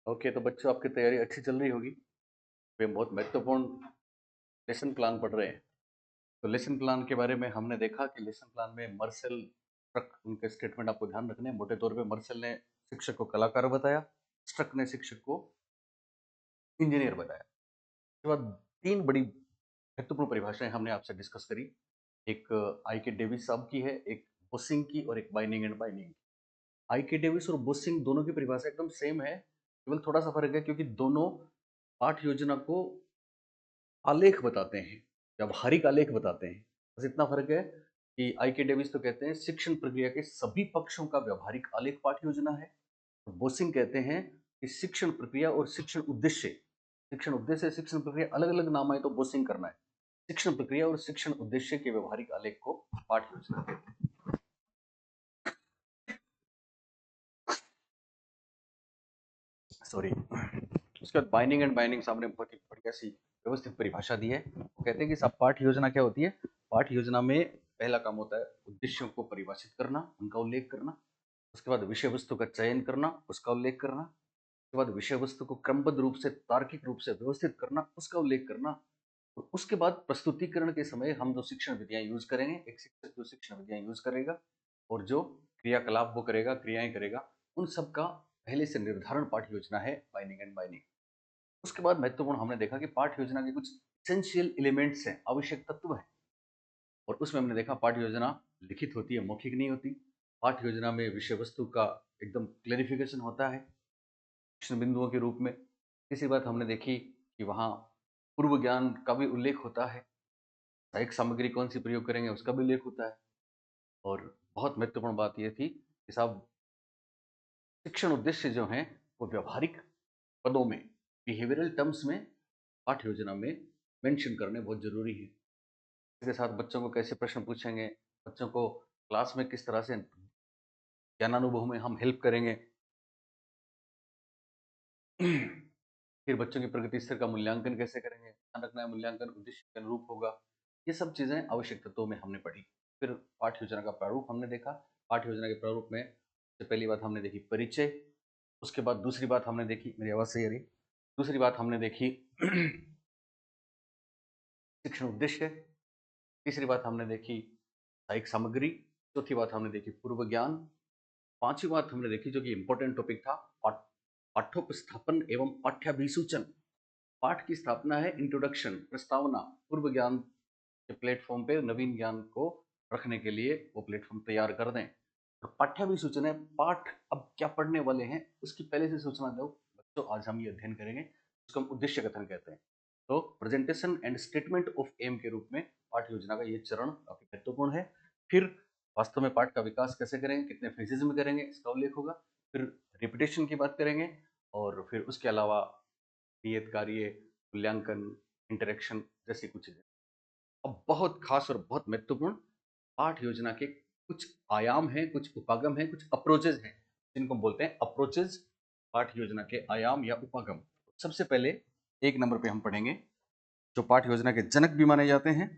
Okay, तो बच्चों आपकी तैयारी अच्छी चल रही होगी। वे बहुत महत्वपूर्ण लेसन प्लान पढ़ रहे हैं। तो लेसन प्लान के बारे में हमने देखा कि लेसन प्लान में मर्सेल स्ट्रक, उनके स्टेटमेंट आपको ध्यान रखने हैं। मोटे तौर पे मर्सेल ने शिक्षक को कलाकार बताया, स्ट्रक ने शिक्षक को इंजीनियर बताया। उसके बाद तीन बड़ी महत्वपूर्ण परिभाषाएं हमने आपसे डिस्कस करी। एक आई के डेविस साहब की है, एक बोसिंग की और एक बाइनिंग एंड बाइनिंग की। आई के डेविस और बोसिंग दोनों की परिभाषा एकदम सेम है, केवल थोड़ा सा फर्क है क्योंकि दोनों पाठ योजना को आलेख बताते हैं, व्यावहारिक आलेख बताते हैं। बस इतना फर्क है कि आई के डेविस तो कहते हैं शिक्षण प्रक्रिया के सभी पक्षों का व्यावहारिक आलेख पाठ योजना है। और बोसिंग कहते हैं कि शिक्षण प्रक्रिया और शिक्षण उद्देश्य शिक्षण प्रक्रिया अलग अलग नाम है, तो बोसिंग करना है। शिक्षण प्रक्रिया और शिक्षण उद्देश्य के व्यवहारिक आलेख को पाठ योजना कहते हैं। सॉरी। उसके बाद बाइंडिंग एंड बाइंडिंग सामने बहुत ही बढ़िया सी व्यवस्थित परिभाषा दी है। वो कहते हैं कि सब पाठ योजना क्या होती है। पाठ योजना में पहला काम होता है उद्देश्यों को परिभाषित करना, उनका उल्लेख करना। उसके बाद विषय वस्तु का चयन करना, उसका उल्लेख करना। उसके बाद विषय वस्तु को क्रमबद्ध रूप से, तार्किक रूप से व्यवस्थित करना, उसका उल्लेख करना। और उसके बाद प्रस्तुतिकरण के समय हम जो शिक्षण विधियां यूज करेंगे, एक शिक्षक जो शिक्षण विधियां यूज करेगा और जो क्रियाकलाप वो करेगा, क्रियाएं करेगा, उन सब का पहले से निर्धारण पाठ योजना है, बाइंडिंग एंड बाइंडिंग। उसके बाद महत्वपूर्ण हमने देखा कि पाठ योजना के कुछ इसेंशियल एलिमेंट्स हैं, आवश्यक तत्व हैं। और उसमें हमने देखा पाठ योजना लिखित होती है, मौखिक नहीं होती। पाठ योजना में विषय वस्तु का एकदम क्लेरिफिकेशन होता है शिक्षण बिंदुओं के रूप में। तीसरी बात हमने देखी कि वहाँ पूर्व ज्ञान का भी उल्लेख होता है, सहायक सामग्री कौन सी प्रयोग करेंगे उसका भी उल्लेख होता है। और बहुत महत्वपूर्ण बात यह थी कि साहब शिक्षण उद्देश्य जो हैं वो व्यवहारिक पदों में, बिहेवियरल टर्म्स में पाठ योजना में मेंशन करने बहुत जरूरी है। इसके साथ बच्चों को कैसे प्रश्न पूछेंगे, बच्चों को क्लास में किस तरह से ज्ञानानुभव में हम हेल्प करेंगे, फिर बच्चों की प्रगति स्तर का मूल्यांकन कैसे करेंगे, ध्यान रखना है मूल्यांकन उद्देश्य के अनुरूप होगा। ये सब चीजें आवश्यक तत्वों में हमने पढ़ी। फिर पाठ योजना का प्रारूप हमने देखा। पाठ योजना के प्रारूप में सबसे पहली बात हमने देखी परिचय। उसके बाद दूसरी बात हमने देखी, मेरी आवाज सही आ रही, दूसरी बात हमने देखी शिक्षण उद्देश्य। तीसरी बात हमने देखी सहायक सामग्री। चौथी बात हमने देखी पूर्व ज्ञान। पांचवी बात हमने देखी जो कि इंपॉर्टेंट टॉपिक था, पाठ्योपस्थापन एवं पाठ्याभिसूचन। पाठ की स्थापना है इंट्रोडक्शन, प्रस्तावना, पूर्व ज्ञान के प्लेटफॉर्म पे नवीन ज्ञान को रखने के लिए वो प्लेटफॉर्म तैयार कर दें। और पाठ्याभिसूचन है, पाठ अब क्या पढ़ने वाले हैं उसकी पहले से सूचना दो बच्चों, आज हम ये अध्ययन करेंगे, उसको हम उद्देश्य कथन कहते हैं। तो presentation and statement of aim के रूप में पाठ योजना का ये चरण काफी महत्वपूर्ण है। फिर वास्तव में पाठ का विकास कैसे करेंगे, कितने फेजेज में करेंगे, इसका उल्लेख होगा। फिर रिपीटेशन की बात करेंगे और फिर उसके अलावा नियत कार्य, मूल्यांकन, इंटरेक्शन जैसी कुछ चीजें। अब बहुत खास और बहुत महत्वपूर्ण पाठ योजना के कुछ आयाम हैं, कुछ उपागम हैं, कुछ अप्रोचेज हैं, जिनको हम बोलते हैं अप्रोचेज, पाठ योजना के आयाम या उपागम। सबसे पहले एक नंबर पे हम पढ़ेंगे जो पाठ योजना के जनक भी माने जाते हैं,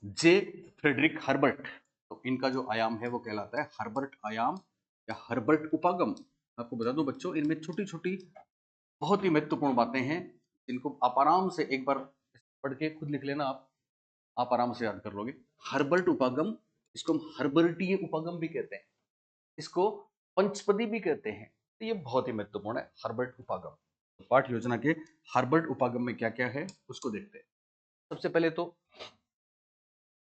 जे फ्रेडरिक हर्बर्ट। तो इनका जो आयाम है वो कहलाता है हर्बर्ट आयाम या हर्बर्ट उपागम। आपको बता दूं बच्चों, इनमें छोटी छोटी बहुत ही महत्वपूर्ण बातें हैं जिनको आप आराम से एक बार पढ़ के खुद लिख लेना, आप आराम से याद कर लोगे। हर्बर्ट उपागम, इसको हम हर्बर्टीय उपागम भी कहते हैं, इसको पंचपदी भी कहते हैं। तो ये बहुत ही महत्वपूर्ण है हर्बर्ट उपागम। तो पाठ योजना के हर्बर्ट उपागम में क्या क्या है उसको देखते हैं। सबसे पहले तो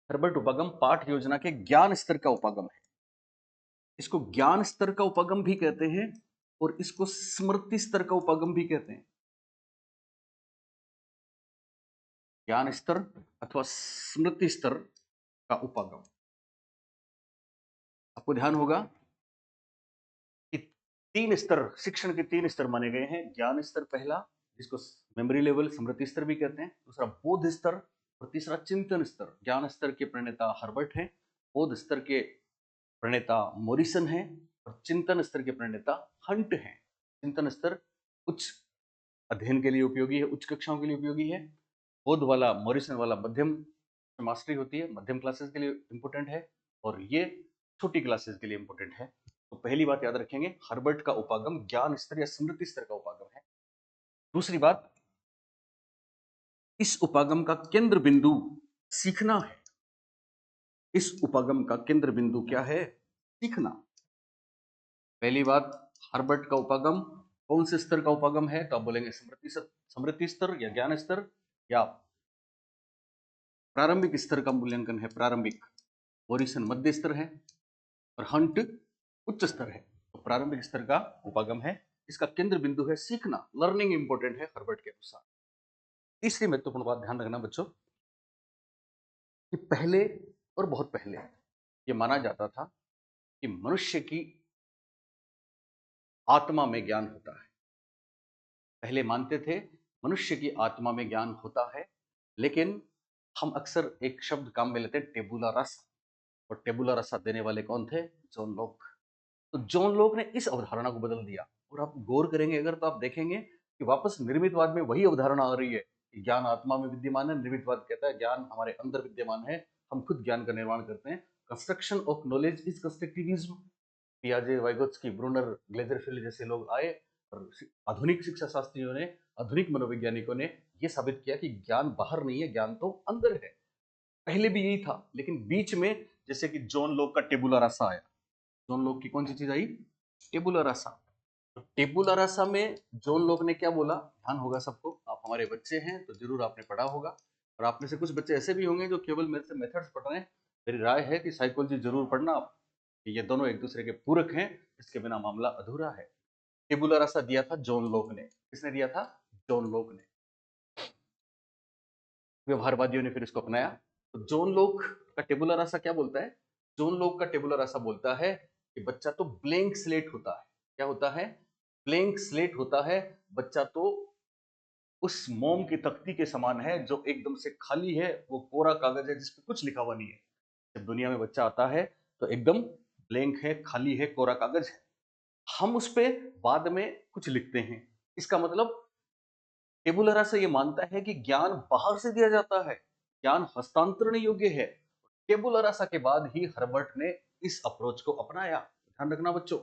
हर्बर्ट उपागम पाठ योजना के ज्ञान स्तर का उपागम है। इसको ज्ञान स्तर का उपागम भी कहते हैं और इसको स्मृति स्तर का उपागम भी कहते हैं। ज्ञान स्तर अथवा स्मृति स्तर का उपागम। आपको ध्यान होगा कि तीन स्तर, शिक्षण के तीन स्तर माने गए हैं। ज्ञान स्तर पहला, जिसको मेमोरी लेवल, स्मृति स्तर भी कहते हैं। दूसरा बोध स्तर और तीसरा चिंतन स्तर। ज्ञान स्तर के प्रणेता हर्बर्ट हैं, बोध स्तर के प्रणेता मॉरिसन हैं और चिंतन स्तर के प्रणेता हंट हैं। चिंतन स्तर उच्च अध्ययन के लिए उपयोगी है, उच्च कक्षाओं के लिए उपयोगी है। बोध वाला, मॉरिसन वाला मध्यम मास्टरी होती है, मध्यम क्लासेस के लिए इंपोर्टेंट है, और ये छोटी क्लासेस के लिए इंपोर्टेंट है। तो पहली बात याद रखेंगे, हर्बर्ट का उपागम ज्ञान स्तर या स्मृति स्तर का उपागम है। दूसरी बात, इस उपागम का केंद्र बिंदु सीखना है। इस उपागम का केंद्र बिंदु क्या है? सीखना। पहली बात, हर्बर्ट का उपागम कौन से स्तर का उपागम है? तो आप बोलेंगे स्मृति स्तर या ज्ञान स्तर या प्रारंभिक स्तर का मूल्यांकन है। प्रारंभिक, मोरिसन मध्य स्तर है और हंट उच्च स्तर है। तो प्रारंभिक स्तर का उपागम है, इसका केंद्र बिंदु है सीखना। लर्निंग इंपॉर्टेंट है हर्बर्ट के अनुसार। तीसरी महत्वपूर्ण बात ध्यान रखना बच्चों, कि पहले और बहुत पहले ये माना जाता था कि मनुष्य की आत्मा में ज्ञान होता है। पहले मानते थे मनुष्य की आत्मा में ज्ञान होता है, लेकिन हम अक्सर एक शब्द काम में लेते हैं, टेबुला रासा। और टेबुला रासा देने वाले कौन थे? John Locke. तो जॉन लॉक ने इस अवधारणा को बदल दिया। और आप गौर करेंगे अगर, तो आप देखेंगे कि वापस निर्मितवाद में वही अवधारणा आ रही है कि ज्ञान आत्मा में विद्यमान है। निर्मितवाद कहता है ज्ञान हमारे अंदर विद्यमान है, हम खुद ज्ञान का निर्माण करते हैं। Construction of knowledge is constructivism. पियाजे, वाइगोत्स्की, ब्रूनर, ग्लेजरफील्ड जैसे लोग आए और आधुनिक शिक्षा शास्त्रियों ने, आधुनिक मनोवैज्ञानिकों ने यह साबित किया कि ज्ञान बाहर नहीं है, ज्ञान तो अंदर है। पहले भी यही था, लेकिन बीच में जैसे कि जॉन लॉक का टेबुला रासा आया। जॉन लॉक की कौन सी चीज आई? टेबुला रासा। तो टेबुला रासा में जॉन लॉक ने क्या बोला? ध्यान होगा सबको, आप हमारे बच्चे हैं तो जरूर आपने पढ़ा होगा। और आप में से कुछ बच्चे ऐसे भी होंगे जो केवल मेरे से मेथड्स पढ़ रहे हैं। मेरी राय है कि साइकोलॉजी जरूर पढ़ना आप, कि ये दोनों एक दूसरे के पूरक हैं, इसके बिना मामला अधूरा है। टेबुला रासा दिया था जॉन लॉक ने। किसने दिया था? जॉन लॉक ने। व्यवहारवादियों ने फिर इसको अपनाया। तो जॉन लॉक का टेबुला रासा क्या बोलता है? जॉन लॉक का टेबुला रासा बोलता है कि बच्चा तो ब्लैंक स्लेट होता है। क्या होता है? ब्लैंक स्लेट होता है। बच्चा तो उस मोम की तख्ती के समान है जो एकदम से खाली है, वो कोरा कागज है जिसपे कुछ लिखा हुआ नहीं है। जब दुनिया में बच्चा आता है तो एकदम ब्लैंक है, खाली है, कोरा कागज है। हम उस पे बाद में कुछ लिखते हैं। इसका मतलब टेबुला रासा ये मानता है कि ज्ञान बाहर से दिया जाता है, ज्ञान हस्तांतरण योग्य है। टेबुला रासा के बाद ही हर्बर्ट ने इस अप्रोच को अपनाया। ध्यान रखना बच्चों,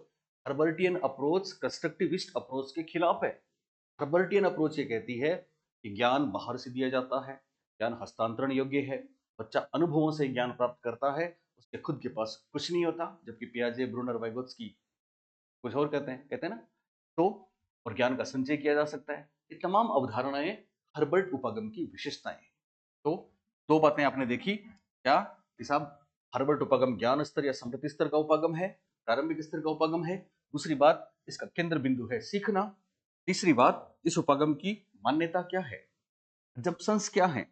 हर्बर्टियन अप्रोच कंस्ट्रक्टिविस्ट अप्रोच के खिलाफ है। हर्बर्टियन अप्रोच ये कहती है कि ज्ञान बाहर से दिया जाता है, ज्ञान हस्तांतरण योग्य है, बच्चा अनुभवों से ज्ञान प्राप्त करता है, उसके खुद के पास कुछ नहीं होता। जबकि पियाजे, ब्रूनर, वाइगोत्स्की कुछ और कहते हैं ना। तो और ज्ञान का संचय किया जा सकता है। ये तमाम अवधारणाएं हर्बर्ट उपागम की विशेषताएं हैं। तो दो बातें आपने देखी क्या कि साहब, हर्बर्ट उपागम ज्ञान स्तर या स्मृति स्तर का उपागम है, प्रारंभिक स्तर का उपागम है। दूसरी बात, इसका केंद्र बिंदु है सीखना। तीसरी बात, इस उपागम की मान्यता क्या है, जंक्शंस क्या है।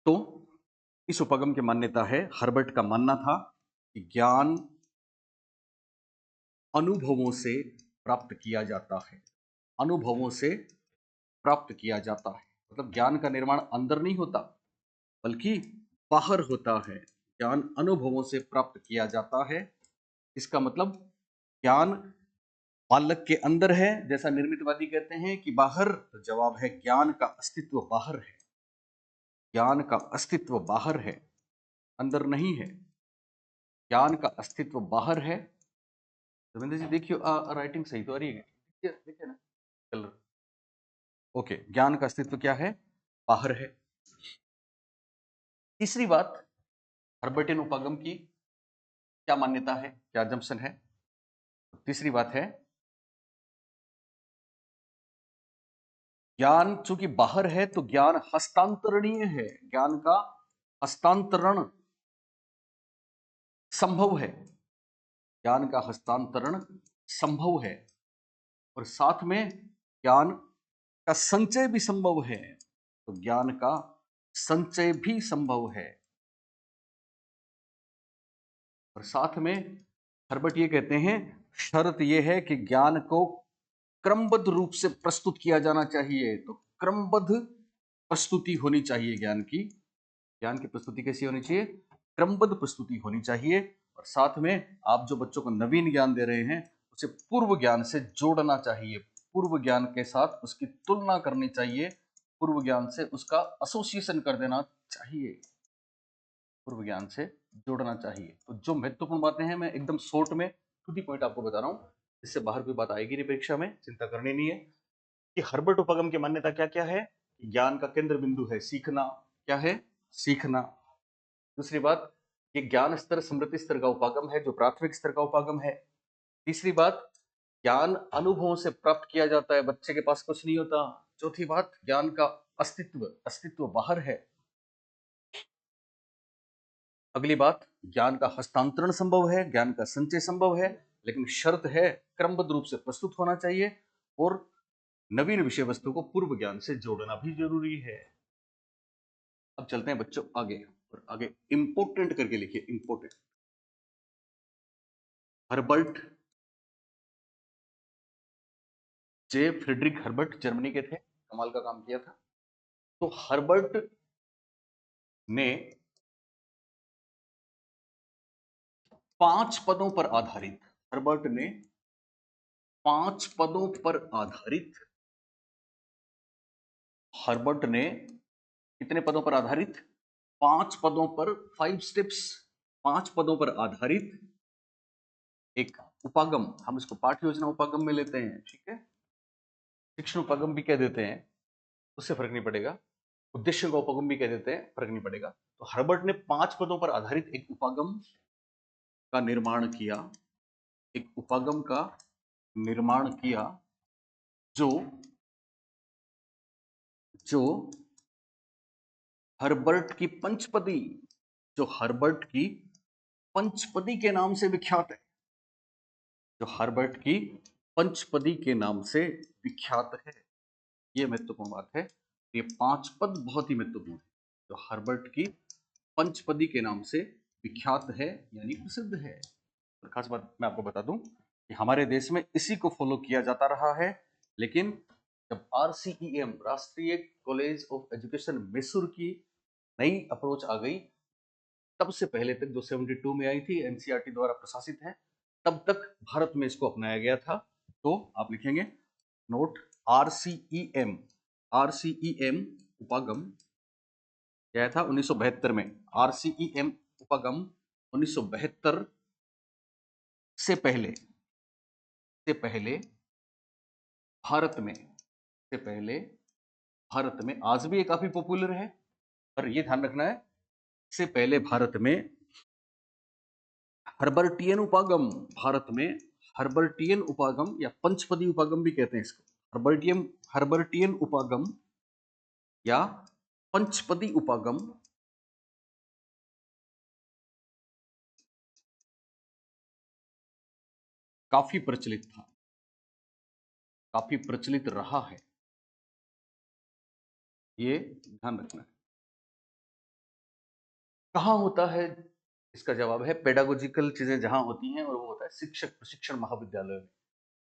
तो इस उपागम की मान्यता है, हर्बर्ट का मानना था कि ज्ञान अनुभवों से प्राप्त किया जाता है। अनुभवों से प्राप्त किया जाता है, मतलब ज्ञान का निर्माण अंदर नहीं होता बल्कि बाहर होता है। ज्ञान अनुभवों से प्राप्त किया जाता है। इसका मतलब ज्ञान बालक के अंदर है जैसा निर्मितवादी कहते हैं कि बाहर। तो जवाब है ज्ञान का अस्तित्व बाहर है। ज्ञान का अस्तित्व बाहर है, अंदर नहीं है। ज्ञान का अस्तित्व बाहर है। रविंद्र जी देखियो, राइटिंग सही तो आ रही है? देखिए ना कलर। ओके, ज्ञान का अस्तित्व क्या है? बाहर है। तीसरी बात, हर्बर्टियन उपागम की क्या मान्यता है, क्या जंक्शन है? तीसरी बात है, ज्ञान चूंकि बाहर है तो ज्ञान हस्तांतरणीय है। ज्ञान का हस्तांतरण संभव है। ज्ञान का हस्तांतरण संभव है और साथ में ज्ञान का संचय भी संभव है। तो ज्ञान का संचय भी संभव है। और साथ में हर्बर्ट ये कहते हैं, शर्त यह है कि ज्ञान को क्रमबद्ध रूप से प्रस्तुत किया जाना चाहिए। तो क्रमबद्ध प्रस्तुति होनी चाहिए ज्ञान की। ज्ञान की प्रस्तुति कैसी होनी चाहिए? क्रमबद्ध प्रस्तुति होनी चाहिए। और साथ में आप जो बच्चों को नवीन ज्ञान दे रहे हैं उसे पूर्व ज्ञान से जोड़ना चाहिए, पूर्व ज्ञान के साथ उसकी तुलना करनी चाहिए, पूर्व ज्ञान से उसका एसोसिएशन कर देना चाहिए। पूर्व ज्ञान से जोड़ना चाहिए। तो जो महत्वपूर्ण बातें हैं मैं एकदम शॉर्ट में टू दी पॉइंट आपको बता रहा हूँ, इससे बाहर कोई बात आएगी नहीं परीक्षा में, चिंता करनी नहीं है। कि हर्बर्ट उपगम की मान्यता क्या क्या है? ज्ञान का केंद्र बिंदु है सीखना। क्या है? सीखना। दूसरी बात, ये ज्ञान स्तर स्मृति स्तर का उपागम है, जो प्राथमिक स्तर का उपागम है। तीसरी बात, ज्ञान अनुभवों से प्राप्त किया जाता है, बच्चे के पास कुछ नहीं होता। चौथी बात, ज्ञान का अस्तित्व बाहर है। अगली बात, ज्ञान का हस्तांतरण संभव है, ज्ञान का संचय संभव है, लेकिन शर्त है क्रमबद्ध रूप से प्रस्तुत होना चाहिए और नवीन विषय वस्तु को पूर्व ज्ञान से जोड़ना भी जरूरी है। अब चलते हैं बच्चों आगे, और आगे इंपोर्टेंट करके लिखिए, इंपोर्टेंट। हर्बर्ट जे फ्रेडरिक हर्बर्ट जर्मनी के थे, कमाल का काम किया था। तो हर्बर्ट ने 5 पदों पर आधारित, हर्बर्ट ने 5 पदों पर आधारित, हर्बर्ट ने कितने पदों पर आधारित? 5 पदों पर, 5 स्टेप्स, 5 पदों पर आधारित एक उपागम, हम इसको पाठ योजना उपागम में लेते हैं, ठीक है, शिक्षण उपागम भी कह देते हैं, उससे फर्क नहीं पड़ेगा, उद्देश्य का उपागम भी कह देते हैं, फर्क नहीं पड़ेगा। तो हर्बर्ट ने 5 पदों पर आधारित एक उपागम का निर्माण किया, एक उपागम का निर्माण किया, जो जो हर्बर्ट की पंचपदी, जो हर्बर्ट की पंचपदी के नाम से विख्यात है, जो हर्बर्ट की पंचपदी के नाम से विख्यात है। यह महत्वपूर्ण बात है। ये 5 पद बहुत ही महत्वपूर्ण है, जो हर्बर्ट की पंचपदी के नाम से विख्यात है, यानी प्रसिद्ध है। और खास बात मैं आपको बता दूं कि हमारे देश में इसी को फॉलो किया जाता रहा है, लेकिन जब RCEM, राष्ट्रीय कॉलेज ऑफ एजुकेशन मैसूर की नई अप्रोच आ गई, तब से पहले तक, जो 72 में आई थी, NCERT द्वारा प्रशासित है, तब तक भारत में इसको अपनाया गया था। तो आप लिखेंगे नोट, RCEM, RCEM उपागम क्या था 1972 में, RCEM उपागम 1972 से पहले, भारत में, से पहले भारत में, आज भी ये काफी पॉपुलर है, पर ये ध्यान रखना है, से पहले भारत में हर्बर्टियन उपागम, भारत में हर्बर्टियन उपागम या पंचपदी उपागम भी कहते हैं इसको, हर्बर्टियन उपागम या पंचपदी उपागम काफी प्रचलित था, काफी प्रचलित रहा है, ये ध्यान रखना है। कहां होता है? इसका जवाब है पेडागोजिकल चीजें जहां होती हैं, और वो होता है शिक्षक प्रशिक्षण महाविद्यालय में।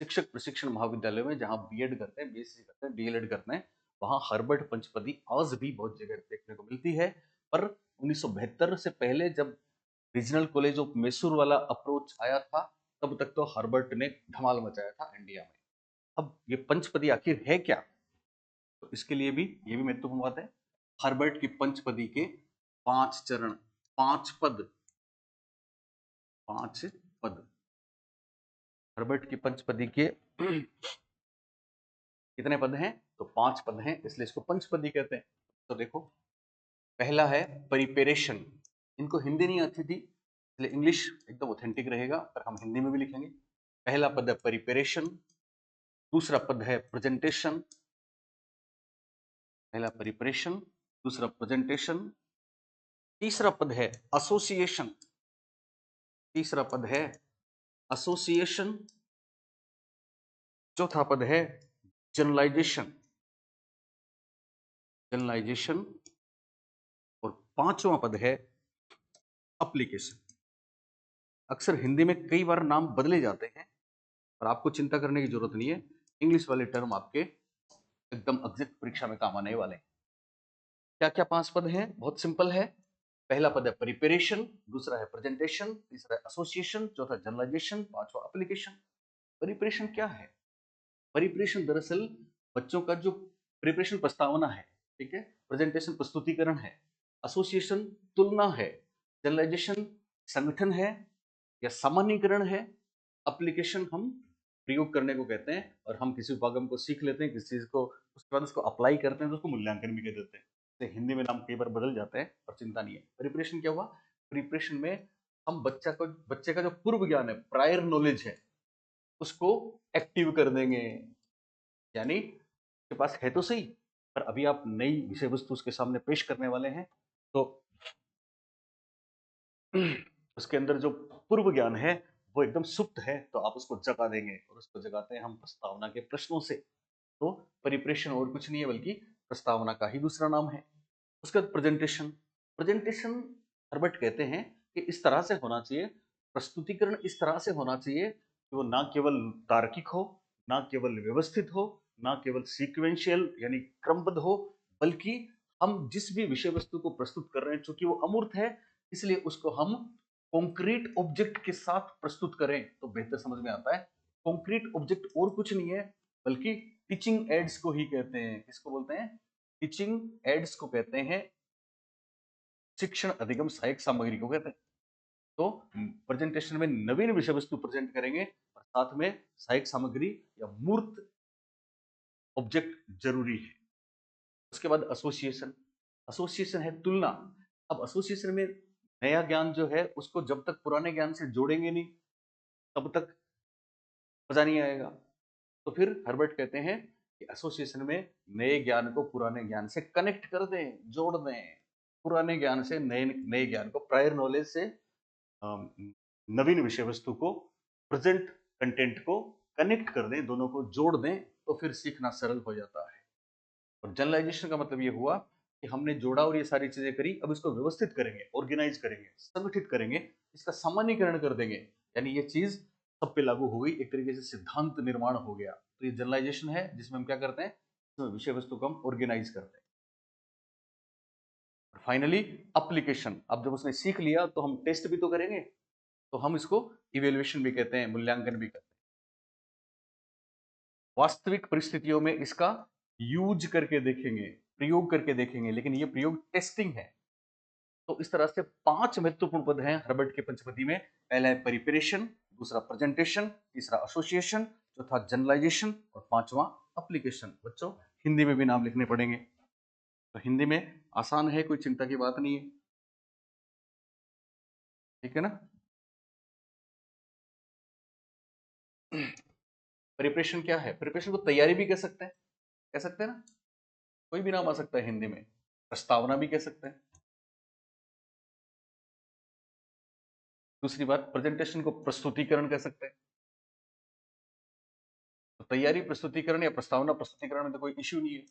शिक्षक प्रशिक्षण महाविद्यालय में जहां बीएड करते हैं, बीएससी करते हैं, डीएलएड करते हैं, वहां हर्बर्ट पंचपदी आज भी बहुत जगह देखने को मिलती है। पर 1972 से पहले जब रीजनल कॉलेज ऑफ मैसूर वाला अप्रोच आया था, तब तक तो हर्बर्ट ने धमाल मचाया था इंडिया में। अब ये पंचपदी आखिर है क्या, तो इसके लिए भी ये भी महत्वपूर्ण बात है। हर्बर्ट की पंचपदी के 5 चरण, 5 पद, 5 पद, हर्बर्ट की पंचपदी के कितने पद हैं? तो 5 पद हैं, इसलिए इसको पंचपदी कहते हैं। तो देखो, पहला है परिपेरेशन, इनको हिंदी नहीं आती थी, इसलिए इंग्लिश एकदम ऑथेंटिक रहेगा, पर हम हिंदी में भी लिखेंगे। पहला पद है परिपेरेशन, दूसरा पद है प्रेजेंटेशन, पहला परिपेरेशन, दूसरा प्रेजेंटेशन, तीसरा पद है एसोसिएशन, तीसरा पद है एसोसिएशन, चौथा पद है जनरलाइजेशन, जनरलाइजेशन, और पांचवा पद है एप्लीकेशन। अक्सर हिंदी में कई बार नाम बदले जाते हैं, पर आपको चिंता करने की जरूरत नहीं है, इंग्लिश वाले टर्म आपके एकदम एग्जैक्ट परीक्षा में काम आने वाले हैं। क्या क्या 5 पद हैं? बहुत सिंपल है। पहला पद है प्रिपरेशन, दूसरा है प्रेजेंटेशन, तीसरा है एसोसिएशन, चौथा जनरलाइजेशन, पांचवा एप्लीकेशन। प्रिपरेशन क्या है? प्रिपरेशन दरअसल बच्चों का जो प्रिपरेशन प्रस्तावना है, ठीक है, प्रेजेंटेशन प्रस्तुतिकरण है, एसोसिएशन तुलना है, जनरलाइजेशन संगठन है या सामान्यीकरण है, एप्लीकेशन हम प्रयोग करने को कहते हैं, और हम किसी उपागम को सीख लेते हैं, किसी चीज को, उसके बाद उसको अप्लाई करते हैं तो उसको मूल्यांकन भी कह देते हैं। तो हिंदी में नाम कई बार बदल जाते हैं, पर चिंता नहीं है। प्रिपरेशन क्या हुआ? प्रिपरेशन में हम बच्चे का जो पूर्व ज्ञान है, प्रायर नॉलेज है, उसको एक्टिव कर देंगे। यानी के पास है तो सही, पर अभी आप नई विषय वस्तु उसके सामने पेश करने वाले हैं, तो उसके अंदर जो पूर्व ज्ञान है वो एकदम सुप्त है, तो आप उसको जगा देंगे, और उसको जगाते हैं हम प्रस्तावना के प्रश्नों से। तो परिप्रेषण और कुछ नहीं है, बल्कि प्रस्तावना का ही दूसरा नाम है। उसके बाद प्रेजेंटेशन। प्रेजेंटेशन हर्बर्ट कहते हैं कि इस तरह से होना चाहिए, प्रस्तुतिकरण इस तरह से होना चाहिए कि वो ना केवल तार्किक हो, ना केवल व्यवस्थित हो, ना केवल सीक्वेंशियल यानी क्रमबद्ध हो, बल्कि हम जिस भी विषय वस्तु को प्रस्तुत कर रहे हैं, चूंकि वो अमूर्त है, इसलिए उसको हम कॉन्क्रीट ऑब्जेक्ट के साथ प्रस्तुत करें तो बेहतर समझ में आता है। कॉन्क्रीट ऑब्जेक्ट और कुछ नहीं है, बल्कि टीचिंग एड्स को ही कहते हैं। किसको बोलते हैं? टीचिंग एड्स को कहते हैं, शिक्षण अधिगम सहायक सामग्री को कहते हैं। तो प्रेजेंटेशन में नवीन विषय वस्तु प्रेजेंट करेंगे, और साथ में सहायक सामग्री या मूर्त ऑब्जेक्ट जरूरी है। उसके बाद एसोसिएशन। एसोसिएशन है तुलना। अब एसोसिएशन में नया ज्ञान जो है उसको जब तक पुराने ज्ञान से जोड़ेंगे नहीं, तब तक मजा नहीं आएगा। तो फिर हर्बर्ट कहते हैं कि एसोसिएशन में नए ज्ञान को पुराने ज्ञान से कनेक्ट कर दें, जोड़ दें। पुराने ज्ञान से नए नए ज्ञान को, प्रायर नॉलेज से अम, नवीन विषय वस्तु को, प्रेजेंट कंटेंट को कनेक्ट कर दें, दोनों को जोड़ दें, तो फिर सीखना सरल हो जाता है। और जनरलाइजेशन का मतलब ये हुआ कि हमने जोड़ा और ये सारी चीजें करी, अब इसको व्यवस्थित करेंगे, ऑर्गेनाइज करेंगे, संगठित करेंगे, इसका सामान्यीकरण कर देंगे, यानी ये चीज सब पे लागू हो गई, एक तरीके से सिद्धांत निर्माण हो गया। तो ये जनरलाइजेशन है, जिसमें हम क्या करते हैं, इसमें विषय वस्तु को हम ऑर्गेनाइज करते हैं। Finally application. अब जब उसने सीख लिया तो हम टेस्ट भी तो करेंगे, तो हम इसको इवेल्युएशन भी कहते हैं, मूल्यांकन भी कहते हैं। वास्तविक परिस्थितियों में इसका यूज करके देखेंगे, प्रयोग करके देखेंगे, लेकिन ये प्रयोग टेस्टिंग है। तो इस तरह से 5 महत्वपूर्ण पद हैं हर्बर्ट के पंचपदी में। पहला है प्रिपरेशन, दूसरा प्रेजेंटेशन, तीसरा एसोसिएशन, चौथा जनरलाइजेशन, और पांचवा एप्लीकेशन। बच्चों हिंदी में भी नाम लिखने पड़ेंगे, तो हिंदी में आसान है, कोई चिंता की बात नहीं है, ठीक है ना। प्रिपरेशन क्या है? प्रिपरेशन को तैयारी भी कह सकते हैं, कह सकते हैं ना, कोई भी नाम आ सकता है हिंदी में। प्रस्तावना भी कह सकते हैं। दूसरी बात, प्रेजेंटेशन को प्रस्तुतिकरण कह सकते हैं। तो तैयारी, प्रस्तुतिकरण या प्रस्तावना प्रस्तुतिकरण में तो कोई इश्यू नहीं है।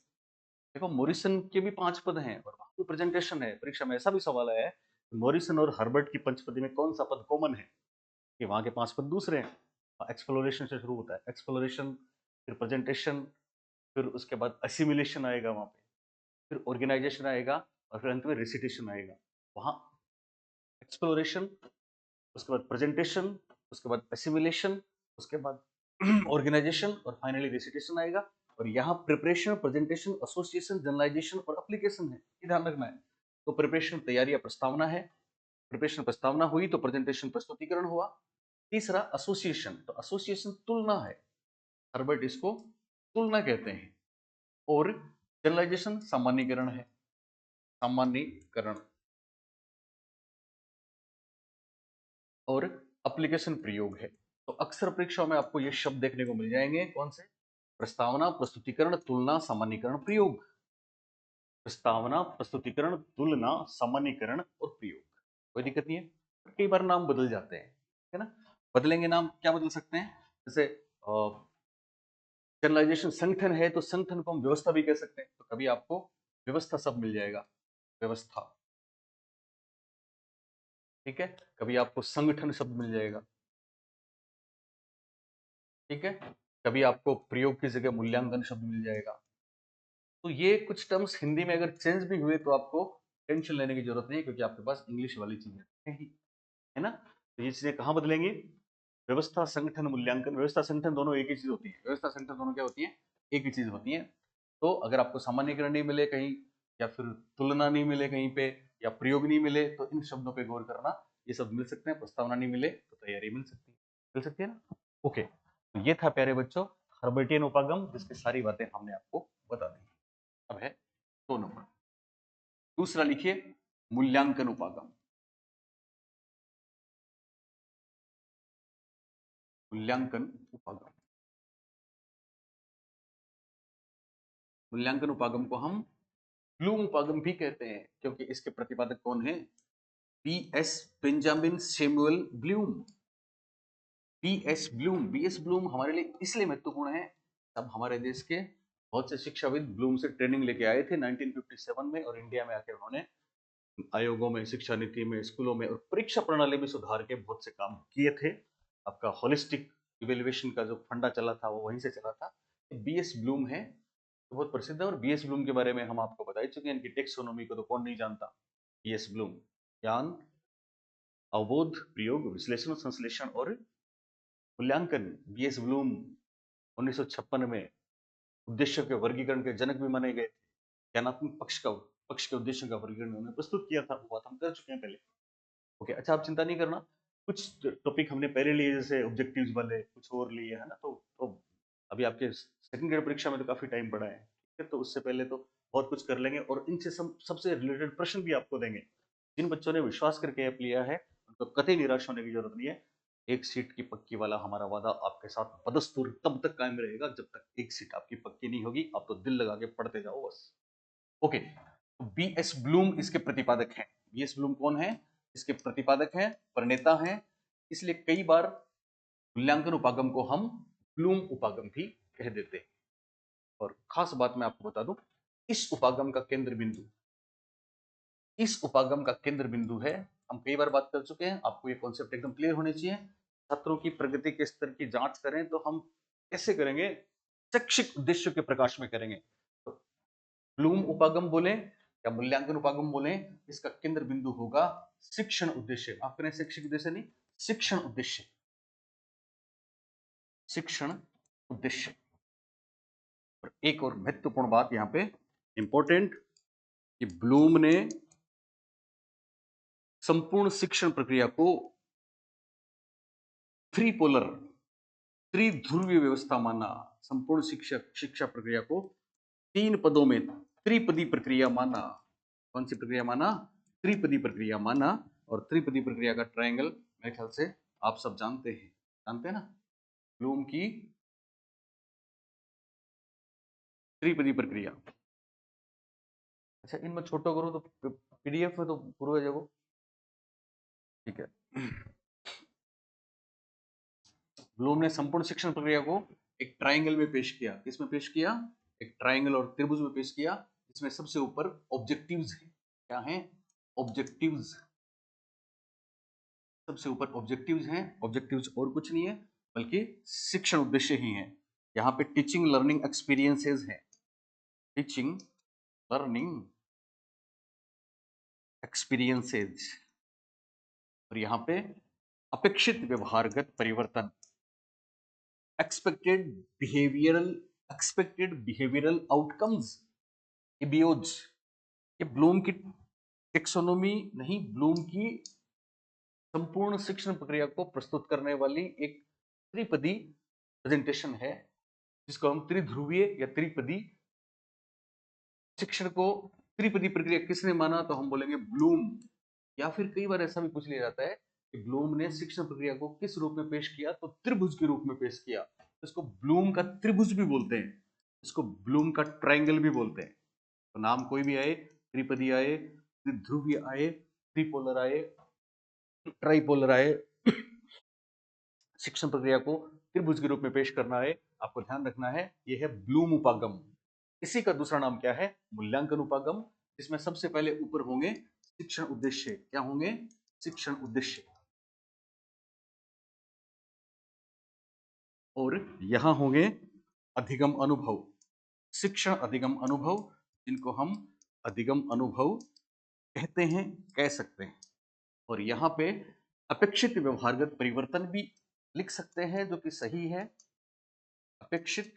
देखो मॉरिसन के भी 5 पद हैं और वहां भी प्रेजेंटेशन है। परीक्षा में ऐसा भी सवाल आया है, मॉरिसन और हर्बर्ट की पंचपदी में कौन सा पद कॉमन है, कि वहां के 5 पद दूसरे हैं। एक्सप्लोरेशन से शुरू होता है, एक्सप्लोरेशन, फिर प्रेजेंटेशन, फिर उसके बाद असिमिलेशन आएगा वहां पे, फिर ऑर्गेनाइजेशन आएगा, और फिर अंत में रिसिटेशन आएगा। वहां एक्सप्लोरेशन, उसके बाद प्रेजेंटेशन, उसके बाद असिमिलेशन, उसके बाद ऑर्गेनाइजेशन, और फाइनली रिसिटेशन आएगा। और यहाँ प्रिपरेशन, प्रेजेंटेशन, एसोसिएशन, जनरलाइजेशन और एप्लीकेशन है, ये ध्यान रखना है। तो प्रिपरेशन तैयारी या प्रस्तावना है, प्रिपरेशन प्रस्तावना हुई, तो प्रेजेंटेशन प्रस्तुतिकरण हुआ। तीसरा एसोसिएशन, तो एसोसिएशन तुलना है, हर्बर्ट इसको तुलना कहते हैं। और जनरलाइजेशन सामान्यीकरण है, सामान्यीकरण। और एप्लीकेशन प्रयोग है। तो अक्सर परीक्षाओं में आपको ये शब्द देखने को मिल जाएंगे, कौन से? प्रस्तावना, प्रस्तुतिकरण, तुलना, सामान्यीकरण, प्रयोग। प्रस्तावना, प्रस्तुतिकरण, तुलना, सामान्यीकरण और प्रयोग। कोई दिक्कत नहीं है। कई बार नाम बदल जाते हैं, है ना। बदलेंगे नाम, क्या बदल सकते हैं? जैसे जनरलाइजेशन संगठन है, तो संगठन को हम व्यवस्था भी कह सकते हैं, तो कभी आपको व्यवस्था शब्द मिल जाएगा, व्यवस्था, ठीक है। कभी आपको संगठन शब्द मिल जाएगा, ठीक है। कभी आपको प्रयोग की जगह मूल्यांकन शब्द मिल जाएगा। तो ये कुछ टर्म्स हिंदी में अगर चेंज भी हुए तो आपको टेंशन लेने की जरूरत नहीं है, क्योंकि आपके पास इंग्लिश वाली चीजें है ही, है ना। तो ये चीजें कहाँ बदलेंगी? व्यवस्था, संगठन, मूल्यांकन। व्यवस्था संगठन दोनों एक ही चीज होती है, व्यवस्था संगठन दोनों क्या होती है? एक ही चीज होती है। तो अगर आपको सामान्यीकरण नहीं मिले कहीं, या फिर तुलना नहीं मिले कहीं पे, या प्रयोग नहीं मिले तो इन शब्दों पे गौर करना, ये शब्द मिल सकते हैं। प्रस्तावना नहीं मिले तो तैयारी मिल सकती है ना। ओके, तो ये था प्यारे बच्चों हर्बर्टियन उपागम, जिसकी सारी बातें हमने आपको बता दी। अब है 2 नंबर, दूसरा लिखिए मूल्यांकन उपागम। मूल्यांकन उपागम, मूल्यांकन उपागम को हम ब्लूम उपागम भी कहते हैं, क्योंकि इसके प्रतिपादक कौन है? BS Benjamin Samuel Bloom. BS Bloom हमारे लिए इसलिए महत्वपूर्ण है, तब हमारे देश के बहुत से शिक्षाविद ब्लूम से ट्रेनिंग लेके आए थे 1957 में, और इंडिया में आके उन्होंने आयोगों में, शिक्षा नीति में, स्कूलों में और परीक्षा प्रणाली में सुधार के बहुत से काम किए थे। आपका होलिस्टिक इवेल्युएशन का जो फंडा चला था वो वहीं से चला था। बीएस ब्लूम है, तो बहुत प्रसिद्ध है, और बीएस ब्लूम के बारे में हम आपको बता ही चुके हैं। इनकी टेक्सोनोमी को तो कौन नहीं जानता। बीएस ब्लूम ज्ञान, अवबोध, प्रयोग, विश्लेषण, संश्लेषण और मूल्यांकन। बीएस ब्लूम 1956 में उद्देश्य के वर्गीकरण के जनक भी माने गए थे। ज्ञानात्मक पक्ष के उद्देश्यों का वर्गीकरण उन्होंने प्रस्तुत किया था, वो बात हम कर चुके हैं पहले। ओके, अच्छा आप चिंता नहीं करना, कुछ टॉपिक हमने पहले लिए, जैसे ऑब्जेक्टिव्स वाले कुछ और लिए है ना, तो अभी आपके सेकंड ग्रेड परीक्षा में तो काफी टाइम पड़ा है, ठीक है, तो उससे पहले तो बहुत कुछ कर लेंगे, और इनसे सबसे रिलेटेड प्रश्न भी आपको देंगे। जिन बच्चों ने विश्वास करके ऐप लिया है उनको कतई निराश होने की जरूरत नहीं है। एक सीट की पक्की वाला हमारा वादा आपके साथ बदस्तूर तब तक कायम रहेगा जब तक एक सीट आपकी पक्की नहीं होगी। आप तो दिल लगा के पढ़ते जाओ बस। ओके, बीएस ब्लूम इसके प्रतिपादक हैं। बीएस ब्लूम कौन है? इसके प्रतिपादक हैं, प्रणेता हैं, इसलिए कई बार मूल्यांकन उपागम को हम ब्लूम उपागम भी कह देते हैं। और खास बात मैं आपको बता दूं, इस उपागम का केंद्र बिंदु, इस उपागम का केंद्र बिंदु है, हम कई बार बात कर चुके हैं, आपको ये कॉन्सेप्ट एकदम क्लियर होने चाहिए। छात्रों की प्रगति के स्तर की जांच करें तो हम कैसे करेंगे? शैक्षिक उद्देश्य के प्रकाश में करेंगे। तो ब्लूम उपागम बोले या मूल्यांकन उपागम बोले, इसका केंद्र बिंदु होगा शिक्षण उद्देश्य। आप करें शैक्षिक उद्देश्य नहीं, शिक्षण उद्देश्य, शिक्षण उद्देश्य। और एक और महत्वपूर्ण बात यहां पे इंपॉर्टेंट, कि ब्लूम ने संपूर्ण शिक्षण प्रक्रिया को त्रिपोलर, त्रिध्रुवीय व्यवस्था माना। संपूर्ण शिक्षा प्रक्रिया को 3 पदों में त्रिपदी प्रक्रिया माना। कौन सी प्रक्रिया माना? त्रिपदी प्रक्रिया माना। और त्रिपदी प्रक्रिया का ट्रायंगल मेरे ख्याल से आप सब जानते हैं ना, ब्लूम की त्रिपदी प्रक्रिया। अच्छा, इनमें छोटो करूं तो पीडीएफ में तो पूरा जगह, ठीक है। ब्लूम ने संपूर्ण शिक्षण प्रक्रिया को एक ट्रायंगल में पेश किया। किसमें पेश किया? एक ट्रायंगल और त्रिभुज में पेश किया, जिसमें सबसे ऊपर ऑब्जेक्टिव्स है। क्या है? ऑब्जेक्टिव्स। सबसे ऊपर ऑब्जेक्टिव्स हैं। ऑब्जेक्टिव्स और कुछ नहीं है बल्कि शिक्षण उद्देश्य ही है। यहाँ पे टीचिंग लर्निंग एक्सपीरियंसेस है, टीचिंग लर्निंग एक्सपीरियंसेस। और यहाँ पे अपेक्षित व्यवहारगत परिवर्तन, expected behavioural, expected behavioural outcomes, EBOs. ये ब्लूम की टेक्सोनोमी नहीं, ब्लूम की संपूर्ण शिक्षण प्रक्रिया को प्रस्तुत करने वाली एक त्रिपदी प्रेजेंटेशन है, जिसको हम त्रिध्रुवीय या त्रिपदी शिक्षण को त्रिपदी प्रक्रिया किसने माना? तो हम बोलेंगे ब्लूम। या फिर कई बार ऐसा भी पूछ लिया जाता है कि ब्लूम ने शिक्षण प्रक्रिया को किस रूप में पेश किया? तो त्रिभुज के रूप में पेश किया। इसको ब्लूम का त्रिभुज भी बोलते हैं, इसको ब्लूम का ट्रायंगल भी बोलते हैं। तो नाम कोई भी आए, त्रिपदी आए, त्रिध्रुवीय आए, त्रिपोलर आए, ट्राइपोलर आए, शिक्षण प्रक्रिया को त्रिभुज के रूप में पेश करना है, आपको ध्यान रखना है, यह है ब्लूम उपागम। इसी का दूसरा नाम क्या है? मूल्यांकन उपागम। इसमें सबसे पहले ऊपर होंगे शिक्षण उद्देश्य। क्या होंगे? शिक्षण उद्देश्य। और यहां होंगे अधिगम अनुभव, शिक्षण अधिगम अनुभव, जिनको हम अधिगम अनुभव कहते हैं, कह सकते हैं। और यहाँ पे अपेक्षित व्यवहारगत परिवर्तन भी लिख सकते हैं, जो कि सही है। अपेक्षित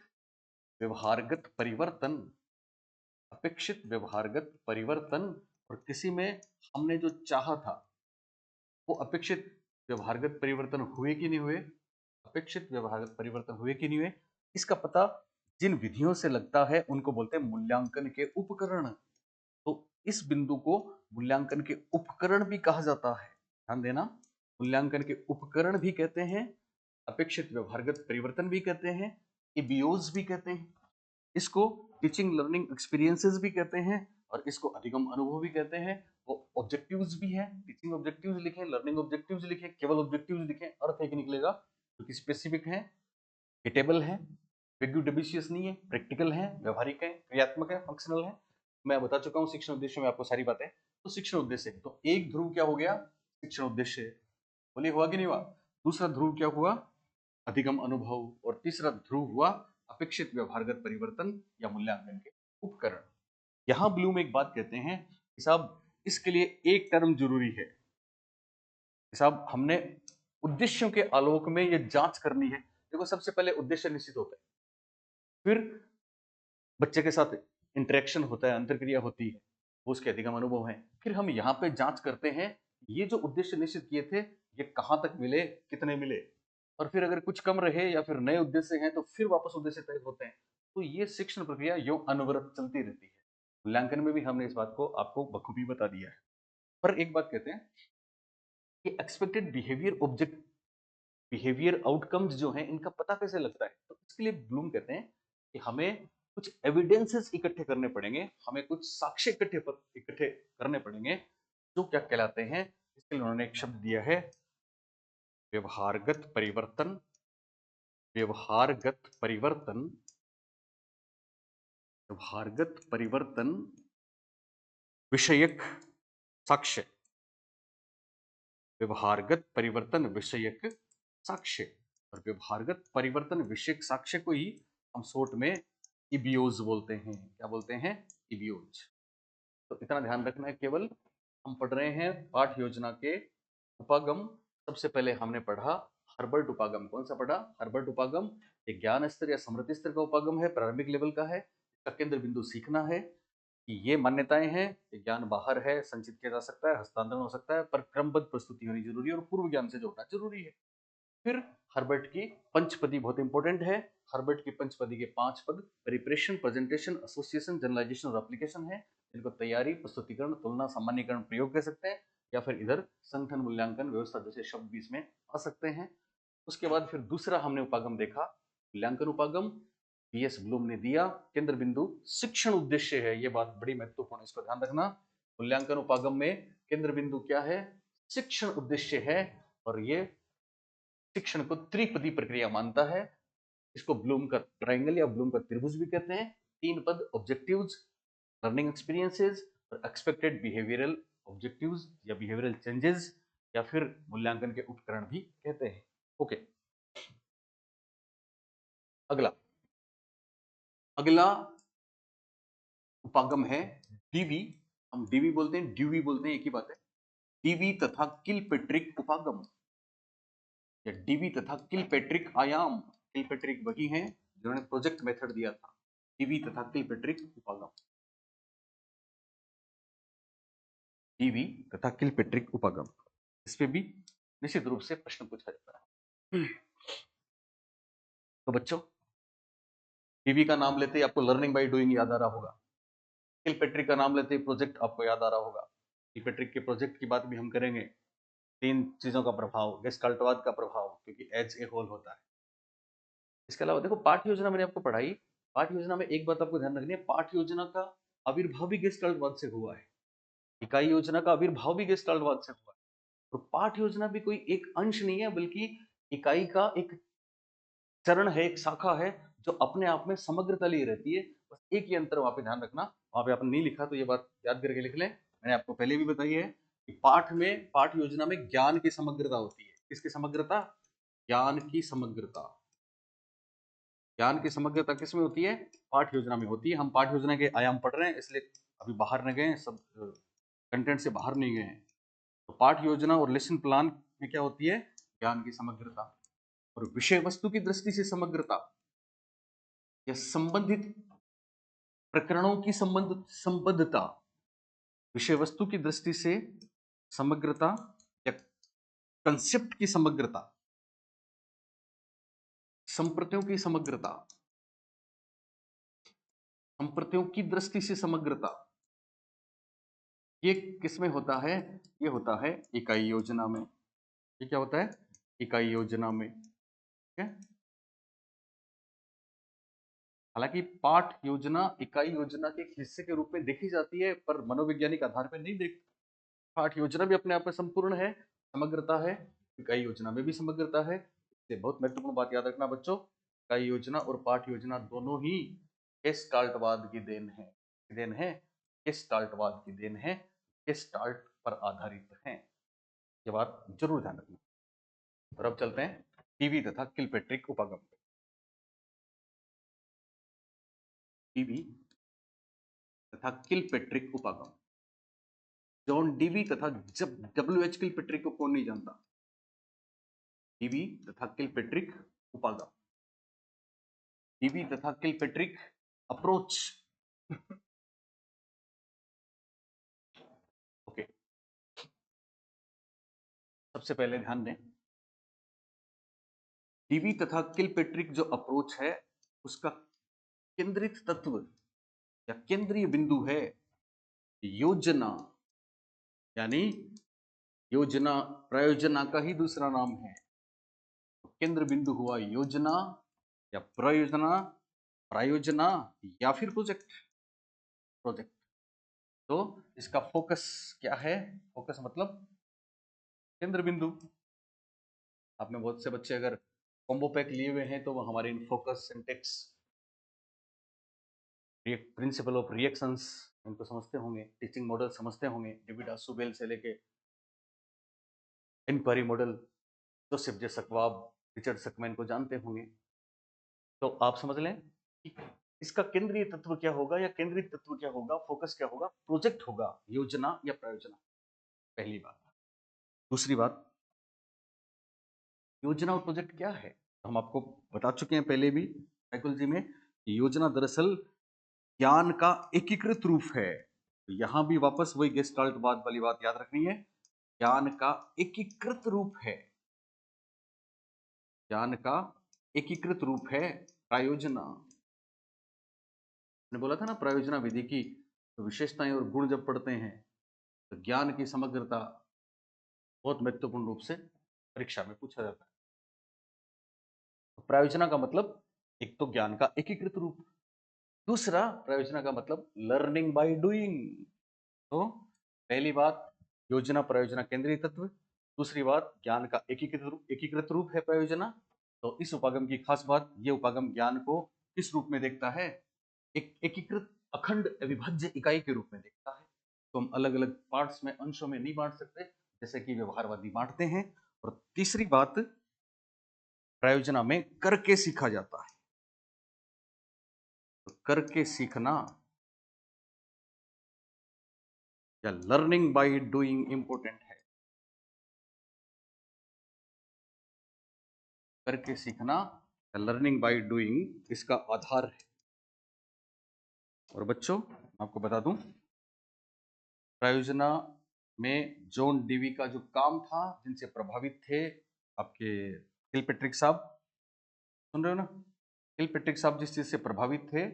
व्यवहारगत परिवर्तन, अपेक्षित व्यवहारगत परिवर्तन। और किसी में हमने जो चाहा था वो अपेक्षित व्यवहारगत परिवर्तन हुए कि नहीं हुए, अपेक्षित व्यवहारगत परिवर्तन हुए कि नहीं हुए, इसका पता जिन विधियों से लगता है उनको बोलते हैं मूल्यांकन के उपकरण। तो इस बिंदु को मूल्यांकन के उपकरण भी कहा जाता है, ध्यान देना, मूल्यांकन के उपकरण भी कहते हैं, अपेक्षित व्यवहारगत परिवर्तन भी कहते हैं, एबीओज भी कहते हैं, इसको टीचिंग लर्निंग एक्सपीरियंसेस भी कहते हैं, और इसको अधिगम अनुभव भी कहते हैं। वो ऑब्जेक्टिव्स भी है, टीचिंग ऑब्जेक्टिव्स लिखे, लर्निंग ऑब्जेक्टिव्स लिखे, केवल ऑब्जेक्टिव्स लिखे, अर्थ एक निकलेगा क्योंकि स्पेसिफिक है, हिटेबल है, डिबिशियस नहीं है, प्रैक्टिकल है, व्यवहारिक है, क्रियात्मक है, फंक्शनल है। मैं बता चुका हूँ शिक्षण उद्देश्य में आपको सारी बातें। तो शिक्षण उद्देश्य तो एक ध्रुव क्या हो गया, शिक्षण उद्देश्य, बोलिए हुआ कि नहीं हुआ। दूसरा ध्रुव क्या हुआ, अधिगम अनुभव, और तीसरा ध्रुव हुआ अपेक्षित व्यवहारगत परिवर्तन या मूल्यांकन के उपकरण। यहां ब्लूम एक बात कहते हैं कि साहब इसके लिए एक टर्म जरूरी है, साहब हमने उद्देश्यों के आलोक में ये जांच करनी है। देखो सबसे पहले उद्देश्य निश्चित होता है, फिर बच्चे के साथ इंटरेक्शन होता है, अंतरक्रिया होती है, वो उसके अधिगम अनुभव है, फिर हम यहाँ पे जांच करते हैं ये जो उद्देश्य निश्चित किए थे ये कहाँ तक मिले, कितने मिले, और फिर अगर कुछ कम रहे या फिर नए उद्देश्य हैं तो फिर वापस उद्देश्य तय होते हैं। तो ये शिक्षण प्रक्रिया यो अनवरत चलती रहती है। मूल्यांकन में भी हमने इस बात को आपको बखूबी बता दिया है। पर एक बात कहते हैं कि expected behaviour object behaviour outcomes जो हैं इनका पता कैसे लगता है, तो इसके लिए ब्लूम कहते हैं कि हमें कुछ एविडेंसेस इकट्ठे करने पड़ेंगे, हमें कुछ साक्ष्य इकट्ठे करने पड़ेंगे, जो क्या कहलाते हैं, इसके लिए उन्होंने एक शब्द दिया है व्यवहारगत परिवर्तन, व्यवहारगत परिवर्तन, व्यवहारगत परिवर्तन विषयक साक्ष्य, व्यवहारगत परिवर्तन विषयक साक्ष्य, और व्यवहारगत परिवर्तन विषयक साक्ष्य को ही हम शॉर्ट में इबियोज बोलते हैं। क्या बोलते हैं, इबियोज। तो इतना ध्यान रखना है, केवल हम पढ़ रहे हैं पाठ योजना के उपागम। सबसे पहले हमने पढ़ा हर्बर्ट उपागम। कौन सा पढ़ा, हर्बर्ट उपागम। एक ज्ञान स्तर या स्मृति स्तर का उपागम है, प्रारंभिक लेवल का है। इसका केंद्र बिंदु सीखना है कि ये मान्यताएं हैं, ये ज्ञान बाहर है, संचित किया जा सकता है, हस्तांतरण हो सकता है, पर क्रमबद्ध प्रस्तुति होनी जरूरी है और पूर्व ज्ञान से जोड़ना जरूरी है। फिर हर्बर्ट की पंचपदी बहुत इंपॉर्टेंट है। हर्बर्ट की पंचपदी के 5 पद प्रिपरेशन, प्रेजेंटेशन, एसोसिएशन, जनरलाइजेशन और एप्लीकेशन है। इनको तैयारी, प्रस्तुतिकरण, तुलना, सामान्यकरण, प्रयोग कह सकते हैं, या फिर इधर संगठन, मूल्यांकन, व्यवस्था जैसे शब्द भी इसमें आ सकते हैं। उसके बाद फिर दूसरा हमने उपागम देखा, मूल्यांकन उपागम, बीएस ब्लूम ने दिया। केंद्र बिंदु शिक्षण उद्देश्य है, ये बात बड़ी महत्वपूर्ण है, इसको ध्यान रखना। मूल्यांकन उपागम में केंद्र बिंदु क्या है, शिक्षण उद्देश्य है, और ये शिक्षण को त्रिपदी प्रक्रिया मानता है। इसको ब्लूम का ट्रायंगल या ब्लूम का त्रिभुज भी कहते हैं। 3 पद, ऑब्जेक्टिव्स, लर्निंग एक्सपीरियंसेस और एक्सपेक्टेड बिहेवियरल ऑब्जेक्टिव्स या बिहेवियरल चेंजेस, या फिर मूल्यांकन के उपकरण भी कहते हैं। ओके, अगला अगला उपागम है डीवी। हम डीवी बोलते हैं, ड्यूवी बोलते हैं, एक ही बात है। डीवी तथा किलपेट्रिक उपागम, या डीवी तथा किलपेट्रिक आयाम। किलपेट्रिक वही हैं जिन्होंने प्रोजेक्ट मेथड दिया था। डीवी तथा किलपेट्रिक उपागम, डीवी तथा किलपेट्रिक उपागम, इस पे भी निश्चित रूप से प्रश्न पूछा जाता है। तो बच्चों, डीवी का नाम लेते ही आपको लर्निंग बाय डूइंग याद आ रहा होगा। किलपेट्रिक का नाम लेते ही प्रोजेक्ट आपको याद आ रहा होगा। किलपेट्रिक के प्रोजेक्ट की बात भी हम करेंगे। 3 चीजों का प्रभाव, गेस्टाल्टवाद का प्रभाव, क्योंकि एज ए होल होता है। इसके अलावा देखो पाठ योजना मैंने आपको पढ़ाई, पाठ योजना में एक बात आपको ध्यान रखनी है, पाठ योजना का आविर्भाव भी गेस्टाल्टवाद से हुआ है। इकाई योजना का आविर्भाव भी गेस्टाल्टवाद से हुआ है। तो पाठ योजना भी कोई एक अंश नहीं है, बल्कि इकाई का एक चरण है, एक शाखा है, जो अपने आप में समग्रता लिए रहती है। बस एक ही अंतर वहां पे ध्यान रखना, वहां पे आपने नहीं लिखा तो ये बात याद करके लिख लें। मैंने आपको पहले भी बताई है कि पाठ योजना में ज्ञान की समग्रता होती है। किसकी समग्रता, ज्ञान की समग्रता। ज्ञान की समग्रता किस में होती है, पाठ योजना में होती है। हम पाठ योजना के आयाम पढ़ रहे हैं, इसलिए अभी बाहर न गए, सब कंटेंट से बाहर नहीं गए हैं। तो पाठ योजना और लेसन प्लान में क्या होती है, ज्ञान की समग्रता। और विषय वस्तु की दृष्टि से समग्रता या संबंधित प्रकरणों की संबद्धता, विषय वस्तु की दृष्टि से समग्रता या कंसेप्ट की समग्रता, संप्रतियों की समग्रता, संप्रतियों की दृष्टि से समग्रता, ये किसमें होता है? ये होता है इकाई योजना में। ये क्या होता है? इकाई योजना में। ठीक है। हालांकि पाठ योजना इकाई योजना के एक हिस्से के रूप में देखी जाती है, पर मनोवैज्ञानिक आधार पर नहीं देख। पाठ योजना भी अपने आप में संपूर्ण है, समग्रता है, इकाई योजना में भी समग्रता है। ये बहुत महत्वपूर्ण बात याद रखना बच्चों, इकाई योजना और पाठ योजना दोनों ही गेस्टाल्टवाद की देन है। गेस्टाल्टवाद की देन है, गेस्टाल्ट पर आधारित है। ये बात जरूर ध्यान रखना। और अब चलते हैं टीवी तथा किलपेट्रिक उपागम पे। टीवी तथा किलपेट्रिक उपागम। जॉन डीवी तथा डब्ल्यू.एच. किलपेट्रिक को कौन नहीं जानता? डीवी तथा किलपेट्रिक उपागम। डीवी तथा किलपेट्रिक अप्रोच। ओके, सबसे पहले ध्यान दें, डीवी तथा किलपेट्रिक जो अप्रोच है उसका केंद्रित तत्व या केंद्रीय बिंदु है योजना। यानी योजना प्रयोजना का ही दूसरा नाम है। केंद्र बिंदु हुआ योजना या प्रयोजना, प्रायोजना या फिर प्रोजेक्ट। तो इसका फोकस क्या है? फोकस मतलब केंद्र बिंदु। आपने बहुत से बच्चे अगर कॉम्बो पैक लिए हुए हैं तो वो हमारे इन focus, syntax, principle of reactions इनको समझते होंगे, टीचिंग मॉडल समझते होंगे, डेविड आसुबेल से लेके इंक्वायरी मॉडल, जोसेफ जे सकवाब, रिचर्ड सकमैन को जानते होंगे। तो आप समझ लें कि इसका केंद्रीय तत्व क्या होगा या केंद्रीय तत्व क्या होगा, फोकस क्या होगा? प्रोजेक्ट होगा, योजना या प्रयोजना। पहली बात। दूसरी बात, योजना और प्रोजेक्ट क्या है? हम आपको बता चुके हैं पहले भी साइकोलॉजी में, योजना दरअसल ज्ञान का एकीकृत रूप है। तो यहां भी वापस वही गेस्टाल्टवाद वाली बात याद रखनी है, ज्ञान का एकीकृत रूप है। ज्ञान का एकीकृत रूप है प्रायोजना। मैंने बोला था ना, प्रायोजना विधि की तो विशेषताएं और गुण जब पढ़ते हैं तो ज्ञान की समग्रता बहुत महत्वपूर्ण रूप से परीक्षा में पूछा जाता है। तो प्रायोजना का मतलब एक तो ज्ञान का एकीकृत रूप, दूसरा प्रायोजना का मतलब लर्निंग बाय डूइंग। तो पहली बात, योजना प्रयोजना केंद्रीय तत्व। दूसरी बात, ज्ञान का एकीकृत रूप है प्रायोजना। तो इस उपागम की खास बात, ये उपागम ज्ञान को किस रूप में देखता है? एक एकीकृत अखंड अविभाज्य इकाई के रूप में देखता है। तो हम अलग अलग पार्ट्स में, अंशों में नहीं बांट सकते जैसे कि व्यवहारवादी बांटते हैं। और तीसरी बात, प्रायोजना में करके सीखा जाता है। तो करके सीखना या लर्निंग बाय डूइंग इंपॉर्टेंट है। करके सीखना या लर्निंग बाय डूइंग इसका आधार है। और बच्चों आपको बता दूं, प्रायोजना में जॉन डीवी का जो काम था, जिनसे प्रभावित थे आपके किलपेट्रिक साहब, सुन रहे हो ना? किलपेट्रिक साहब जिस चीज से प्रभावित थे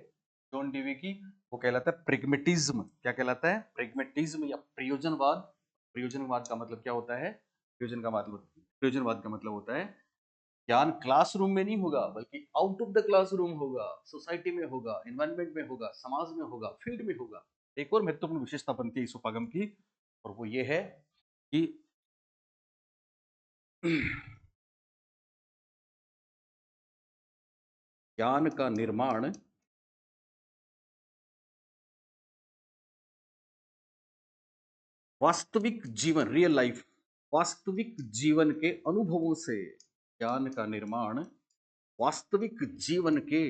जॉन डीवी की, वो कहलाता है प्रेग्मेटिज्म। क्या कहलाता है? प्रेग्मेटिज्म या प्रयोजनवाद। प्रयोजनवाद का मतलब क्या होता है? प्रयोजनवाद का मतलब होता है ज्ञान क्लासरूम में नहीं होगा बल्कि आउट ऑफ द क्लासरूम होगा, सोसाइटी में होगा, एनवायरनमेंट में होगा, समाज में होगा, फील्ड में होगा। एक और महत्वपूर्ण विशेषता बनती है इस उपागम की, और वो ये है कि ज्ञान का निर्माण वास्तविक जीवन, रियल लाइफ, वास्तविक जीवन के अनुभवों से। ज्ञान का निर्माण वास्तविक जीवन के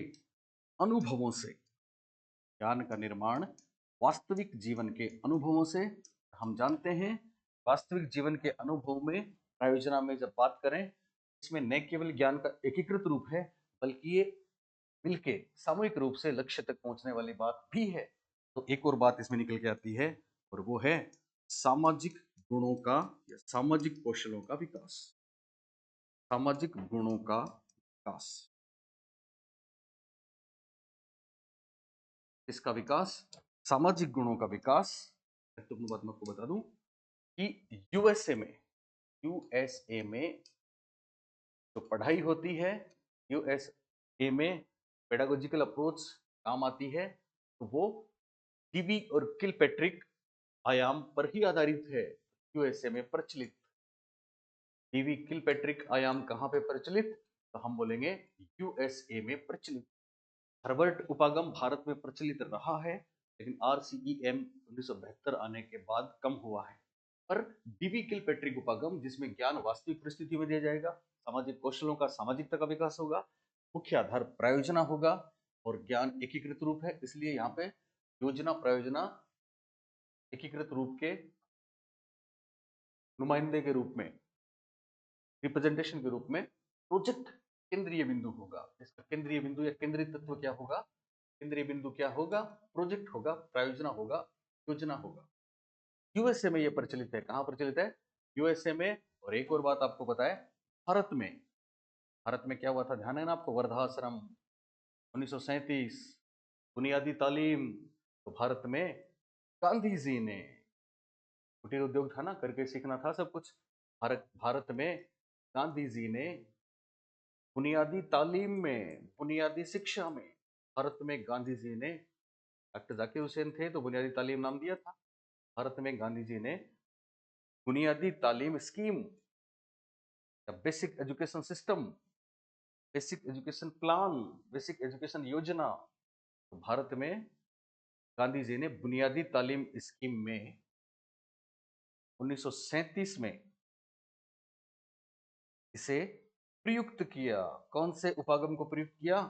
अनुभवों से। ज्ञान का निर्माण वास्तविक जीवन के अनुभवों से। हम जानते हैं वास्तविक जीवन के अनुभव में प्रायोजना में जब बात करें, इसमें न केवल ज्ञान का एकीकृत रूप है बल्कि ये मिलके सामूहिक रूप से लक्ष्य तक पहुंचने वाली बात भी है। तो एक और बात इसमें निकल के आती है, और वो है सामाजिक गुणों का या सामाजिक कौशलों का विकास। सामाजिक गुणों का विकास। इसका विकास, सामाजिक गुणों का विकास। तो बात मैं आपको बता दूं कि यूएसए में जो पढ़ाई होती है, यूएसए में पेडागोजिकल अप्रोच काम आती है, तो वो डीबी और किलपैट्रिक आयाम पर ही आधारित है। यूएसए में प्रचलित डीवी किलपैट्रिक आयाम कहां पे प्रचलित, तो हम बोलेंगे यूएसए में प्रचलित। हार्वर्ड उपागम भारत में प्रचलित रहा है, लेकिन आरसीईएम 1972 आने के बाद कम हुआ है। पर डीवी किलपैट्रिक उपागम, जिसमें ज्ञान वास्तविक परिस्थिति में दिया जाएगा, सामाजिक कौशलों का सामाजिकता का विकास होगा, मुख्य आधार प्रायोजना होगा और ज्ञान एकीकृत रूप है, इसलिए यहाँ पे योजना प्रायोजना एकीकृत रूप के नुमाइंदे के रूप में, रिप्रेजेंटेशन के रूप में प्रोजेक्ट केंद्रीय बिंदु होगा। इसका केंद्रीय बिंदु या केंद्रीय तत्व क्या होगा, केंद्रीय बिंदु क्या होगा, प्रोजेक्ट होगा, प्रायोजना होगा, योजना होगा। यूएसए में यह प्रचलित है। कहां प्रचलित है? यूएसए में। और एक और बात आपको बताए, भारत में, भारत में क्या हुआ था, ध्यान है ना आपको, वर्धाश्रम 1937, बुनियादी तालीम। तो भारत में गांधी जी ने, कुटीर उद्योग था ना, करके सीखना था सब कुछ। भारत में गांधी जी ने बुनियादी तालीम में, बुनियादी शिक्षा में, भारत में गांधी जी ने, डॉक्टर जाकिर हुसैन थे तो बुनियादी तालीम नाम दिया था। भारत में गांधी जी ने बुनियादी तालीम स्कीम या basic education system, basic education plan, basic education योजना, तो भारत में गांधी जी ने बुनियादी तालीम स्कीम में 1937 में इसे प्रयुक्त किया। कौन से उपागम को प्रयुक्त किया?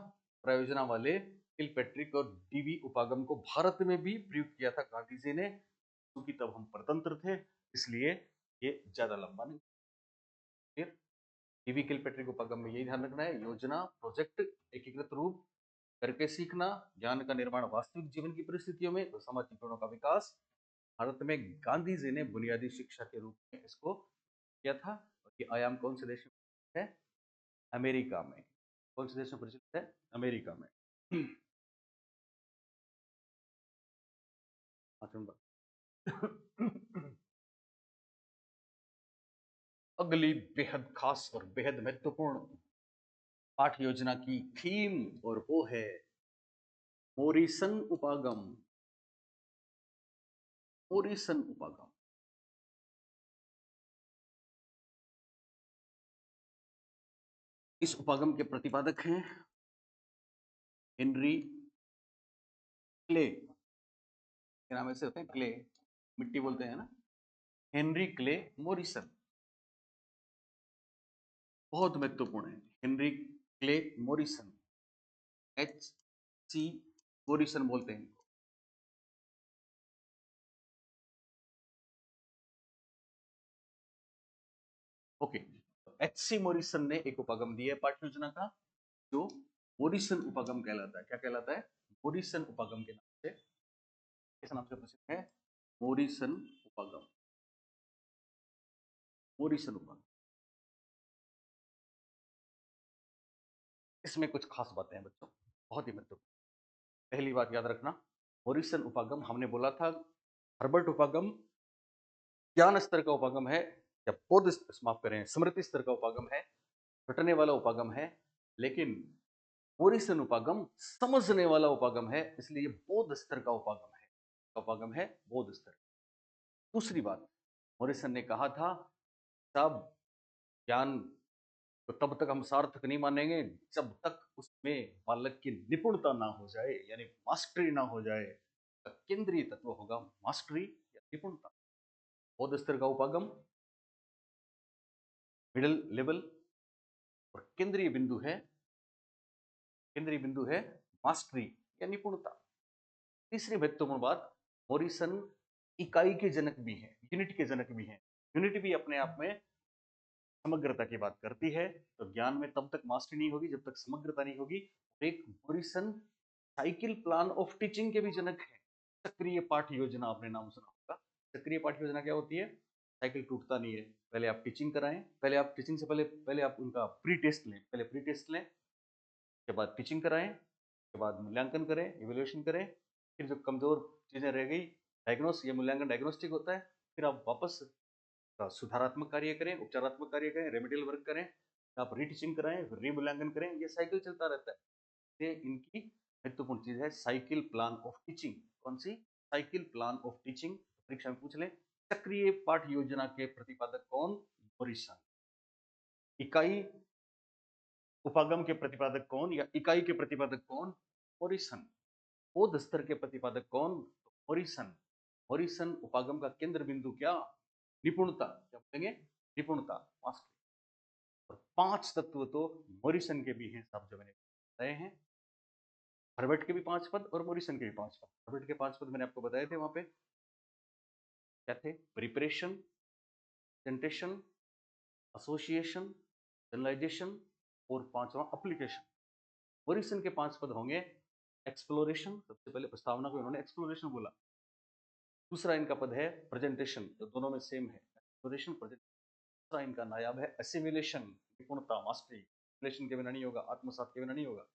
प्रायोजना वाले किलपैट्रिक और डीवी उपागम को भारत में भी प्रयुक्त किया था गांधी जी ने, क्योंकि तब हम स्वतंत्र थे, इसलिए ये ज्यादा लंबा नहीं। फिर डीवी किलपैट्रिक उपागम में यही ध्यान रखना है, योजना, प्रोजेक्ट, एकीकृत रूप, करके सीखना, ज्ञान का निर्माण वास्तविक जीवन की परिस्थितियों में, तो सामाजिक गुणों का विकास। भारत में गांधी जी ने बुनियादी शिक्षा के रूप में इसको किया था। और ये आयाम कौन से देश में है? अमेरिका में। कौन से देश में प्रचलित है? अमेरिका में। पांच नंबर। अगली बेहद खास और बेहद महत्वपूर्ण पाठ योजना की थीम, और वो है मोरिसन उपागम। मोरिसन उपागम। इस उपागम के प्रतिपादक हैं हेनरी क्ले। क्या नाम ऐसे होते हैं? क्ले, मिट्टी बोलते हैं ना। हेनरी क्ले मोरिसन बहुत महत्वपूर्ण है। Henry clay Morrison, HC Morrison बोलते हैं। ओके, HC मोरिसन ने एक उपागम दिया है पाठ्य योजना का, जो मोरिसन उपागम कहलाता है। क्या कहलाता है? मोरिसन उपागम के नाम से, किस नाम से प्रसिद्ध है? मोरिसन उपागम। मोरिसन उपागम, इसमें कुछ खास बातें हैं बच्चों, बहुत ही महत्वपूर्ण। पहली बात याद रखना, मोरिसन उपागम हमने बोला था, हर्बर्ट उपागम ज्ञान स्तर का उपागम है, या बोध, माफ करें, स्मृति स्तर का उपागम है, रटने वाला उपागम है। लेकिन मोरिसन उपागम समझने वाला उपागम है, इसलिए ये बोध स्तर का उपागम है। उपागम है बोध स्तर। दूसरी बात, मोरिसन ने कहा था, साहब ज्ञान तो तब तक हम सार्थक नहीं मानेंगे जब तक उसमें बालक की निपुणता ना हो जाए, यानी मास्टरी ना हो जाए। केंद्रीय तत्व होगा मास्टरी या निपुणता। बौद्ध स्तर का उपागम मिडिल लेवल, और केंद्रीय बिंदु है मास्टरी या निपुणता। तीसरी महत्वपूर्ण बात, मोरिसन इकाई के जनक भी हैं, यूनिट के जनक भी हैं। यूनिट भी अपने आप में समग्रता की बात करती है, तो ज्ञान में तब तक मास्टरी नहीं होगी जब तक समग्रता नहीं होगी। एक Morrison cycle plan of teaching के भी जनक है। सक्रिय पाठ योजना आपने नाम सुना होगा, सक्रिय पाठ योजना क्या होती है? साइकिल टूटता नहीं है। पहले आप टीचिंग कराएं, पहले आप टीचिंग से पहले आप उनका प्री टेस्ट लें, पहले प्री टेस्ट लें, उसके बाद टीचिंग कराएं, उसके बाद मूल्यांकन करें, इवेल्युएशन करें, फिर जो कमजोर चीजें रह गई ये मूल्यांकन डायग्नोस्टिक होता है, फिर आप वापस सुधारात्मक कार्य करें, उपचारात्मक कार्य करें, रेमेडियल वर्क करें, आप रीटीचिंग कराएं, रीमूल्यांकन करें, ये साइकिल चलता रहता है। ये इनकी महत्वपूर्ण चीज है साइकिल प्लान ऑफ टीचिंग। कौन सी? Cycle plan of teaching. परीक्षा में पूछ ले, सक्रिय पाठ योजना के प्रतिपादक कौन? मॉरिसन। इकाई उपागम के प्रतिपादक कौन या इकाई के प्रतिपादक कौन? मॉरिसन। बोध स्तर के प्रतिपादक कौन? मॉरिसन। मॉरिसन उपागम का केंद्र बिंदु क्या? निपुणता। क्या बोलेंगे? निपुणता, मास्टरी। और 5 तत्व तो मॉरिसन के भी हैं साहब, जो मैंने बताए हैं। हर्बर्ट के भी 5 पद और मॉरिसन के भी 5 पद। हर्बर्ट के 5 पद मैंने आपको बताए थे, वहां पे क्या थे? प्रिपरेशन, प्रेजेंटेशन, एसोसिएशन, जनरलाइजेशन और 5वां एप्लीकेशन। मॉरिसन के 5 पद होंगे एक्सप्लोरेशन, सबसे पहले प्रस्तावना को इन्होंने एक्सप्लोरेशन बोला। दूसरा इनका पद है प्रेजेंटेशन, जो दोनों में सेम है, एक्सप्लोरेशन प्रेजेंटेशन। दूसरा इनका नायाब है एसिमिलेशन, निपुणता, मास्टरी। एसिमिलेशन के बिना नहीं होगा, आत्मसात के बिना नहीं होगा।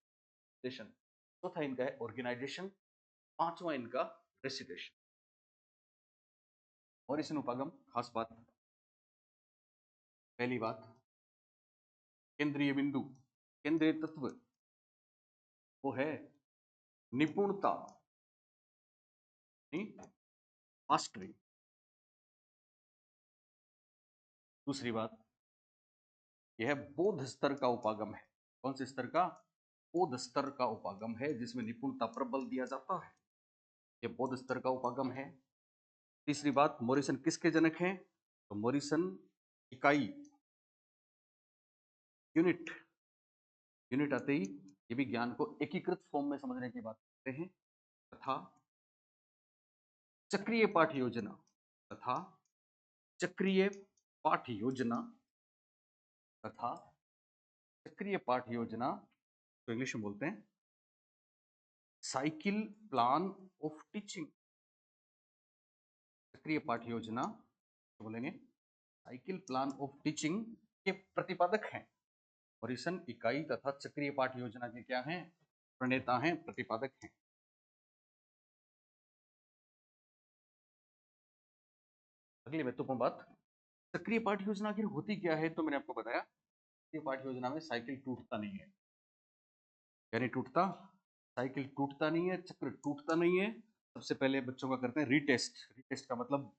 चौथा इनका है ऑर्गेनाइजेशन। पांचवा इनका रेसिटेशन। मॉरिसन उपागम खास बात, पहली बात, केंद्रीय बिंदु, केंद्रीय तत्व वो है निपुणता, मास्टरी। दूसरी बात, यह बोध स्तर का उपागम है। कौन से स्तर का? बोध स्तर का उपागम है, जिसमें निपुणता पर बल दिया जाता है। यह बोध स्तर का उपागम है। तीसरी बात, मॉरिसन किसके जनक हैं? तो मॉरिसन इकाई, यूनिट। यूनिट आते ही ये भी ज्ञान को एकीकृत फॉर्म में समझने की बात करते हैं। तथा चक्रीय पाठ योजना, तथा चक्रीय पाठ योजना, तथा चक्रीय पाठ योजना, तो इंग्लिश में बोलते हैं साइकिल प्लान ऑफ टीचिंग। चक्रीय पाठ योजना तो बोलेंगे साइकिल प्लान ऑफ टीचिंग के प्रतिपादक हैं। मॉरिसन इकाई तथा चक्रीय पाठ योजना के क्या हैं? प्रणेता हैं, प्रतिपादक हैं। अगली महत्वपूर्ण बात, सक्रिय पाठ योजना आखिर होती क्या है? तो मैंने आपको बताया, सक्रिय पाठ योजना में साइकिल टूटता नहीं है। यानी टूटता, साइकिल टूटता नहीं है, चक्र टूटता नहीं है। सबसे पहले बच्चों का करते हैं रीटेस्ट। रीटेस्ट का मतलब,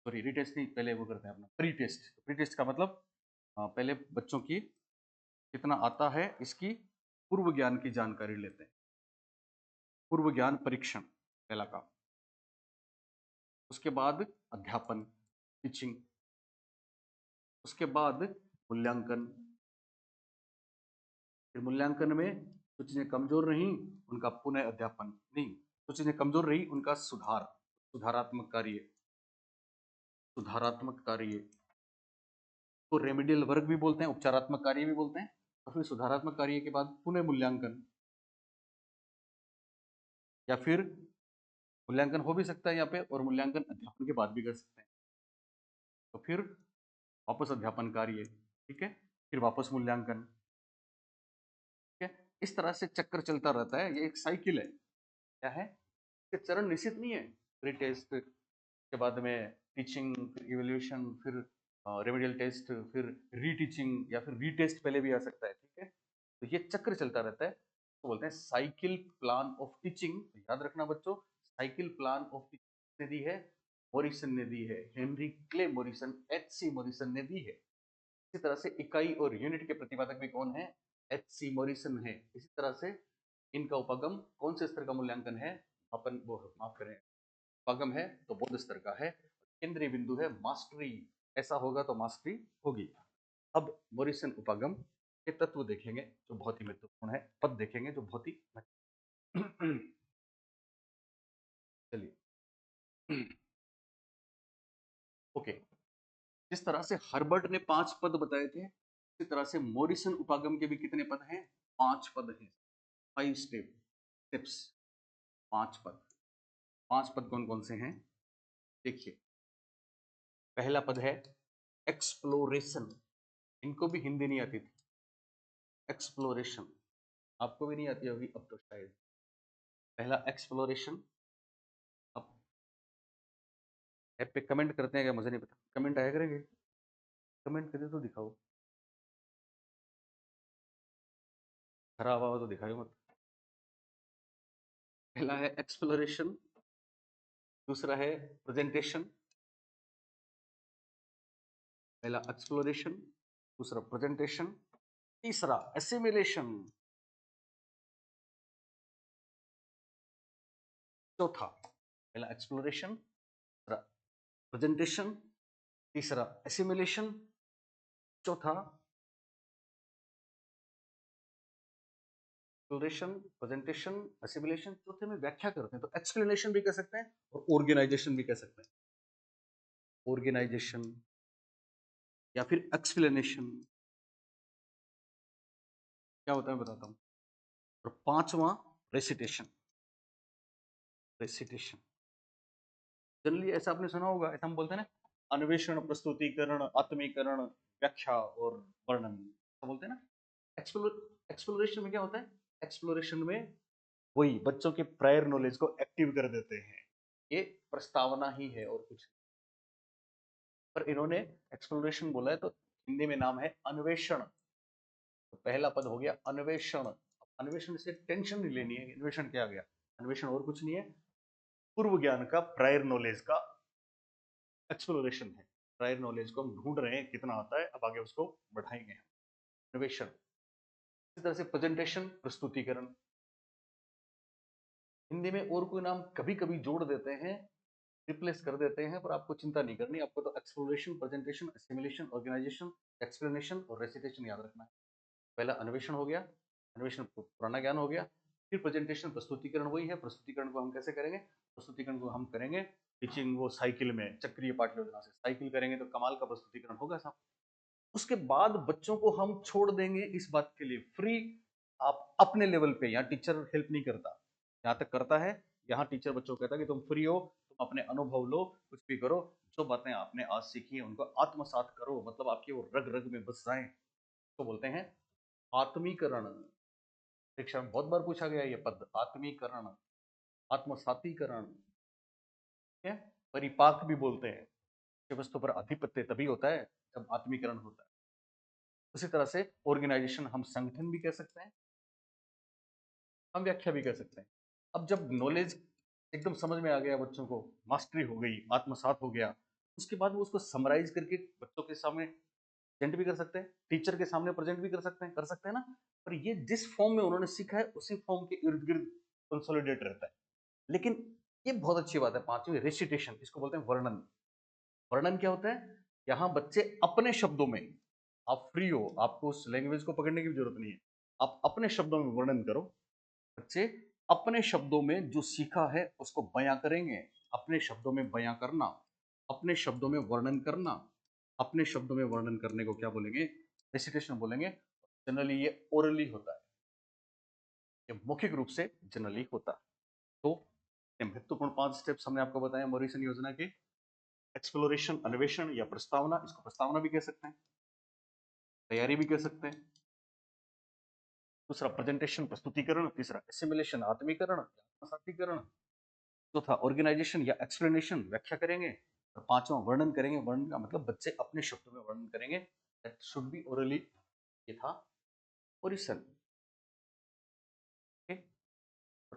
सॉरी रीटेस्ट नहीं, पहले वो करते हैं अपना प्री टेस्ट। प्री टेस्ट का मतलब पहले बच्चों की कितना आता है इसकी पूर्व ज्ञान की जानकारी लेते हैं। पूर्व ज्ञान परीक्षण पहला काम। उसके बाद अध्यापन, टीचिंग। उसके बाद मूल्यांकन। फिर मूल्यांकन में जो चीजें कमजोर रही उनका पुनः अध्यापन, नहीं, जो चीजें कमजोर रही उनका सुधार, सुधारात्मक कार्य, सुधारात्मक कार्य को रेमेडियल वर्क भी बोलते हैं, उपचारात्मक कार्य भी बोलते हैं। और फिर सुधारात्मक कार्य के बाद पुनः मूल्यांकन, या फिर मूल्यांकन हो भी सकता है यहाँ पे, और मूल्यांकन अध्यापन के बाद भी कर सकते हैं। तो फिर वापस अध्यापन कार्य, ठीक है, फिर वापस मूल्यांकन, ठीक है। इस तरह से चक्र चलता रहता है, ये एक साइकिल है। क्या है? ये चरण निश्चित नहीं है। प्री टेस्ट के बाद में टीचिंग, फिर इवैल्यूएशन, फिर रेमेडियल टेस्ट, फिर रीटीचिंग, या फिर रीटेस्ट पहले भी आ सकता है, ठीक है। तो ये चक्र चलता रहता है, तो बोलते हैं साइकिल प्लान ऑफ टीचिंग। याद रखना बच्चों, साइकिल प्लान ऑफ टीचिंग ने दी है, मॉरिसन ने दी है, हेनरी क्ले मॉरिसन, एच.सी. मॉरिसन ने दी है। इसी तरह से इकाई और यूनिट के प्रतिपादक भी कौन है? एच.सी. मॉरिसन है। इसी तरह से इनका उपागम कौन से स्तर का मूल्यांकन है? अपन वो माफ करें, उपागम है तो बोध स्तर का है। केंद्रीय बिंदु है मास्टरी, ऐसा होगा तो मास्टरी होगी। अब मॉरिसन उपागम के तत्व देखेंगे जो बहुत ही महत्वपूर्ण है, पद देखेंगे जो बहुत ही चलिए ओके। जिस तरह से हर्बर्ट ने 5 पद बताए थे, इसी तरह से मॉरिसन उपागम के भी कितने पद हैं? 5 पद हैं। 5 स्टेप्स, 5 पद। 5 पद कौन कौन से हैं देखिए। पहला पद है एक्सप्लोरेशन, इनको भी हिंदी नहीं आती थी। एक्सप्लोरेशन आपको भी नहीं आती होगी अब तो शायद। पहला एक्सप्लोरेशन। अब ऐप पे कमेंट करते हैं क्या मुझे नहीं पता, कमेंट आया करेंगे, कमेंट करके तो दिखाओ, खराब आवा तो दिखाओ मत। पहला है एक्सप्लोरेशन, दूसरा है प्रेजेंटेशन। पहला एक्सप्लोरेशन, दूसरा प्रेजेंटेशन, तीसरा एसिमिलेशन, चौथा पहला एक्सप्लोरेशन, दूसरा प्रेजेंटेशन, तीसरा एसिमिलेशन, चौथा एक्सप्लोरेशन, प्रेजेंटेशन, एसिमिलेशन, चौथे में व्याख्या करते हैं। तो एक्सप्लेनेशन भी कह सकते हैं और ऑर्गेनाइजेशन भी कह सकते हैं। ऑर्गेनाइजेशन या फिर एक्सप्लेनेशन क्या होता है बताता हूं। और पांचवा रेसिटेशन। रेसिटेशन जनरली ऐसा आपने सुना होगा, ऐसा हम बोलते हैं ना, अन्वेषण, प्रस्तुतिकरण, आत्मीकरण, व्याख्या और वर्णन, ऐसा बोलते हैं ना। एक्सप्लोरेशन में क्या होता है? एक्सप्लोरेशन में वही बच्चों के प्रायर नॉलेज को एक्टिव कर देते हैं। ये प्रस्तावना ही है और कुछ, पर इन्होंने एक्सप्लोरेशन बोला है तो हिंदी में नाम है अन्वेषण। तो पहला पद हो गया अन्वेषण। अन्वेषण से टेंशन नहीं लेनी है, अन्वेषण क्या आ गया? अन्वेषण और कुछ नहीं है, पूर्व ज्ञान का, प्रायर नॉलेज का एक्सप्लोरेशन है। प्रायर नॉलेज को हम ढूंढ रहे हैं कितना आता है, अब आगे उसको बढ़ाएंगे हम। अन्वेषण। इसी तरह से प्रेजेंटेशन, प्रस्तुतिकरण। हिंदी में और कोई नाम कभी कभी जोड़ देते हैं, रिप्लेस कर देते हैं, पर आपको चिंता नहीं करनी, आपको तो exploration, presentation, assimilation, organization, explanation और रेसिटेशन याद रखना है। पहला अन्वेषण हो गया, अन्वेषण पुराना ज्ञान हो गया। फिर प्रेजेंटेशन, प्रस्तुतिकरण वही है। प्रस्तुतिकरण को हम कैसे करेंगे? प्रस्तुतिकरण को हम करेंगे टीचिंग, वो साइकिल में चक्रीय पाठ योजना से साइकिल करेंगे तो कमाल का प्रस्तुतिकरण होगा साहब। उसके बाद बच्चों को हम छोड़ देंगे इस बात के लिए फ्री, आप अपने लेवल पे, यहाँ टीचर हेल्प नहीं करता, यहाँ तक करता है, यहाँ टीचर बच्चों को कहता है कि तुम फ्री हो, तुम अपने अनुभव लो, कुछ भी करो, जो बातें आपने आज सीखी है उनको आत्मसात करो, मतलब आपके वो रग रग में बस जाए। तो बोलते हैं आत्मीकरण। परीक्षा में बहुत बार पूछा गया ये पद, आत्मीकरण, आत्मसातीकरण, ठीक है। परिपाक भी बोलते हैं, कि वस्तु पर आधिपत्य तभी होता है जब आत्मीकरण होता है। उसी तरह से ऑर्गेनाइजेशन हम संगठन भी कह सकते हैं, हम व्याख्या भी कह सकते हैं। अब जब नॉलेज एकदम समझ में आ गया, बच्चों को मास्टरी हो गई, आत्मसात हो गया, उसके बाद वो उसको समराइज करके बच्चों के सामने प्रेजेंट भी कर सकते हैं, टीचर के सामने प्रेजेंट भी कर सकते हैं ना। पर ये जिस फॉर्म में उन्होंने सीखा है उसी फॉर्म के इर्द गिर्द कंसोलिडेट रहता है। लेकिन ये बहुत अच्छी बात है, पांचवी रेसिटेशन, इसको बोलते हैं वर्णन। वर्णन क्या होता है? यहाँ बच्चे अपने शब्दों में, आप फ्री हो, आपको उस लैंग्वेज को पकड़ने की भी जरूरत नहीं है, आप अपने शब्दों में वर्णन करो। बच्चे अपने शब्दों में जो सीखा है उसको बयां करेंगे। अपने शब्दों में बयां करना, अपने शब्दों में वर्णन करना, अपने शब्दों में वर्णन करने को क्या बोलेंगे? रेसिटेशन बोलेंगे। जनरली ये ओरली होता है, ये मौखिक रूप से जनरली होता है। तो ये महत्वपूर्ण 5 स्टेप्स हमने आपको बताया मॉरिसन योजना के। एक्सप्लोरेशन, अन्वेषण या प्रस्तावना, इसको प्रस्तावना भी कह सकते हैं, तैयारी भी कह सकते हैं। दूसरा प्रेजेंटेशन, प्रस्तुतिकरण। तीसरा एसिमिलेशन, आत्मीकरण, आत्मसातीकरण। चौथा ऑर्गेनाइजेशन या एक्सप्लेनेशन, व्याख्या करेंगे। और पांचवा वर्णन करेंगे। वर्णन का मतलब बच्चे अपने शब्दों में वर्णन करेंगे। That should be orally. ये था ओरिसन।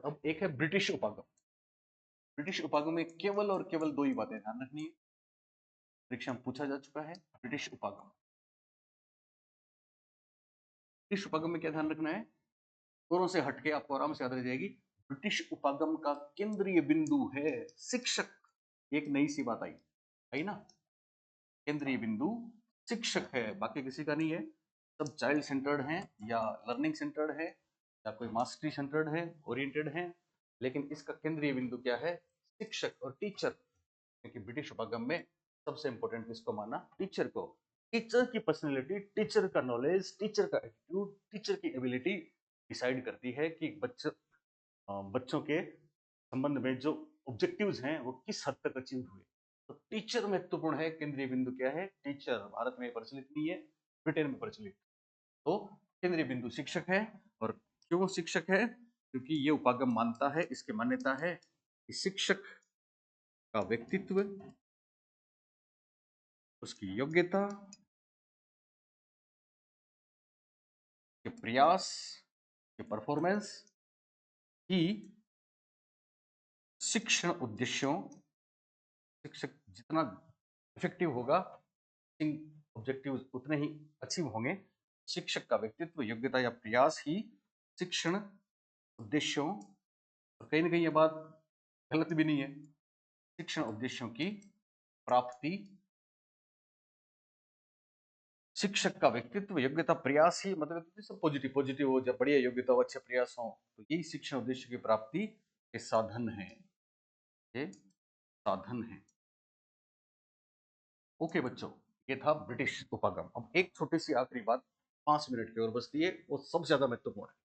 अब एक है ब्रिटिश उपागम। ब्रिटिश उपागम में केवल और केवल 2 ही बातें ध्यान रखनी है, परीक्षा में पूछा जा चुका है। ब्रिटिश उपागम, ब्रिटिश उपागम में क्या ध्यान रखना है? दोनों से हटके आपको आराम से याद रह जाएगी। ब्रिटिश उपागम का केंद्रीय बिंदु है शिक्षक। एक नई सी बात आई, आई ना, केंद्रीय बिंदु शिक्षक है, बाकी किसी का नहीं है। सब चाइल्ड सेंटर्ड हैं या लर्निंग सेंटर्ड है या कोई मास्टरी सेंटर्ड है, ओरिएंटेड है, लेकिन इसका केंद्रीय बिंदु क्या है? शिक्षक और टीचर। क्योंकि ब्रिटिश उपागम में सबसे इंपॉर्टेंट किसको माना? टीचर को। टीचर की पर्सनैलिटी, टीचर का नॉलेज, टीचर का एटीट्यूड, टीचर की एबिलिटी डिसाइड करती है कि बच्चों के संबंध में जो ऑब्जेक्टिव्स हैं वो किस हद तक अचीव हुए। तो टीचर महत्वपूर्ण है, केंद्रीय बिंदु क्या है? टीचर। भारत में प्रचलित नहीं है, ब्रिटेन में प्रचलित। तो केंद्रीय बिंदु शिक्षक है। और क्यों शिक्षक है? क्योंकि ये उपागम मानता है, इसकी मान्यता है कि शिक्षक का व्यक्तित्व, उसकी योग्यता, के प्रयास, के परफॉर्मेंस ही शिक्षण उद्देश्यों, शिक्षक जितना इफेक्टिव होगा, ऑब्जेक्टिव उतने ही अचीव होंगे। शिक्षक का व्यक्तित्व, योग्यता या प्रयास ही शिक्षण उद्देश्यों, और कहीं ना कहीं ये बात गलत भी नहीं है, शिक्षण उद्देश्यों की प्राप्ति, शिक्षक का व्यक्तित्व, योग्यता, प्रयास ही, मतलब सब पॉजिटिव पॉजिटिव हो, जब बढ़िया योग्यता हो, अच्छे प्रयास हो, तो यही शिक्षण उद्देश्य की प्राप्ति के साधन है, ये साधन है। ओके बच्चों, ये था ब्रिटिश उपागम। अब एक छोटी सी आखिरी बात, 5 मिनट की और बचती है, वो सबसे ज्यादा महत्वपूर्ण है,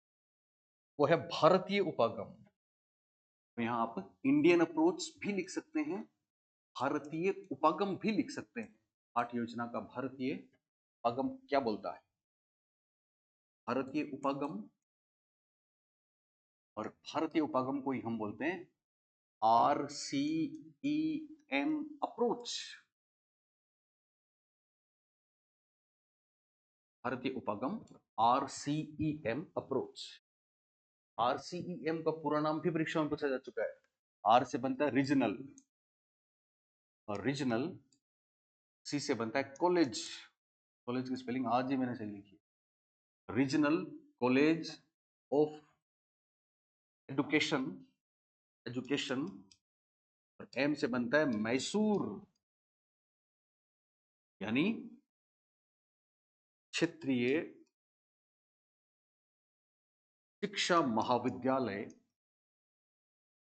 वो है भारतीय उपागम। तो यहाँ आप इंडियन अप्रोच भी लिख सकते हैं, भारतीय उपागम भी लिख सकते हैं। 8 योजना का भारतीय उपागम क्या बोलता है? भारतीय उपागम, और भारतीय उपागम को ही हम बोलते हैं RCEM अप्रोच। भारतीय उपागम RCEM अप्रोच। RCEM का पूरा नाम भी परीक्षा में पूछा जा चुका है। R से बनता है रीजनल, और रीजनल, C से बनता है कॉलेज। कॉलेज की स्पेलिंग आज ही मैंने सही लिखी है, regional college of education, education. और M से बनता है मैसूर, यानी क्षेत्रीय शिक्षा महाविद्यालय,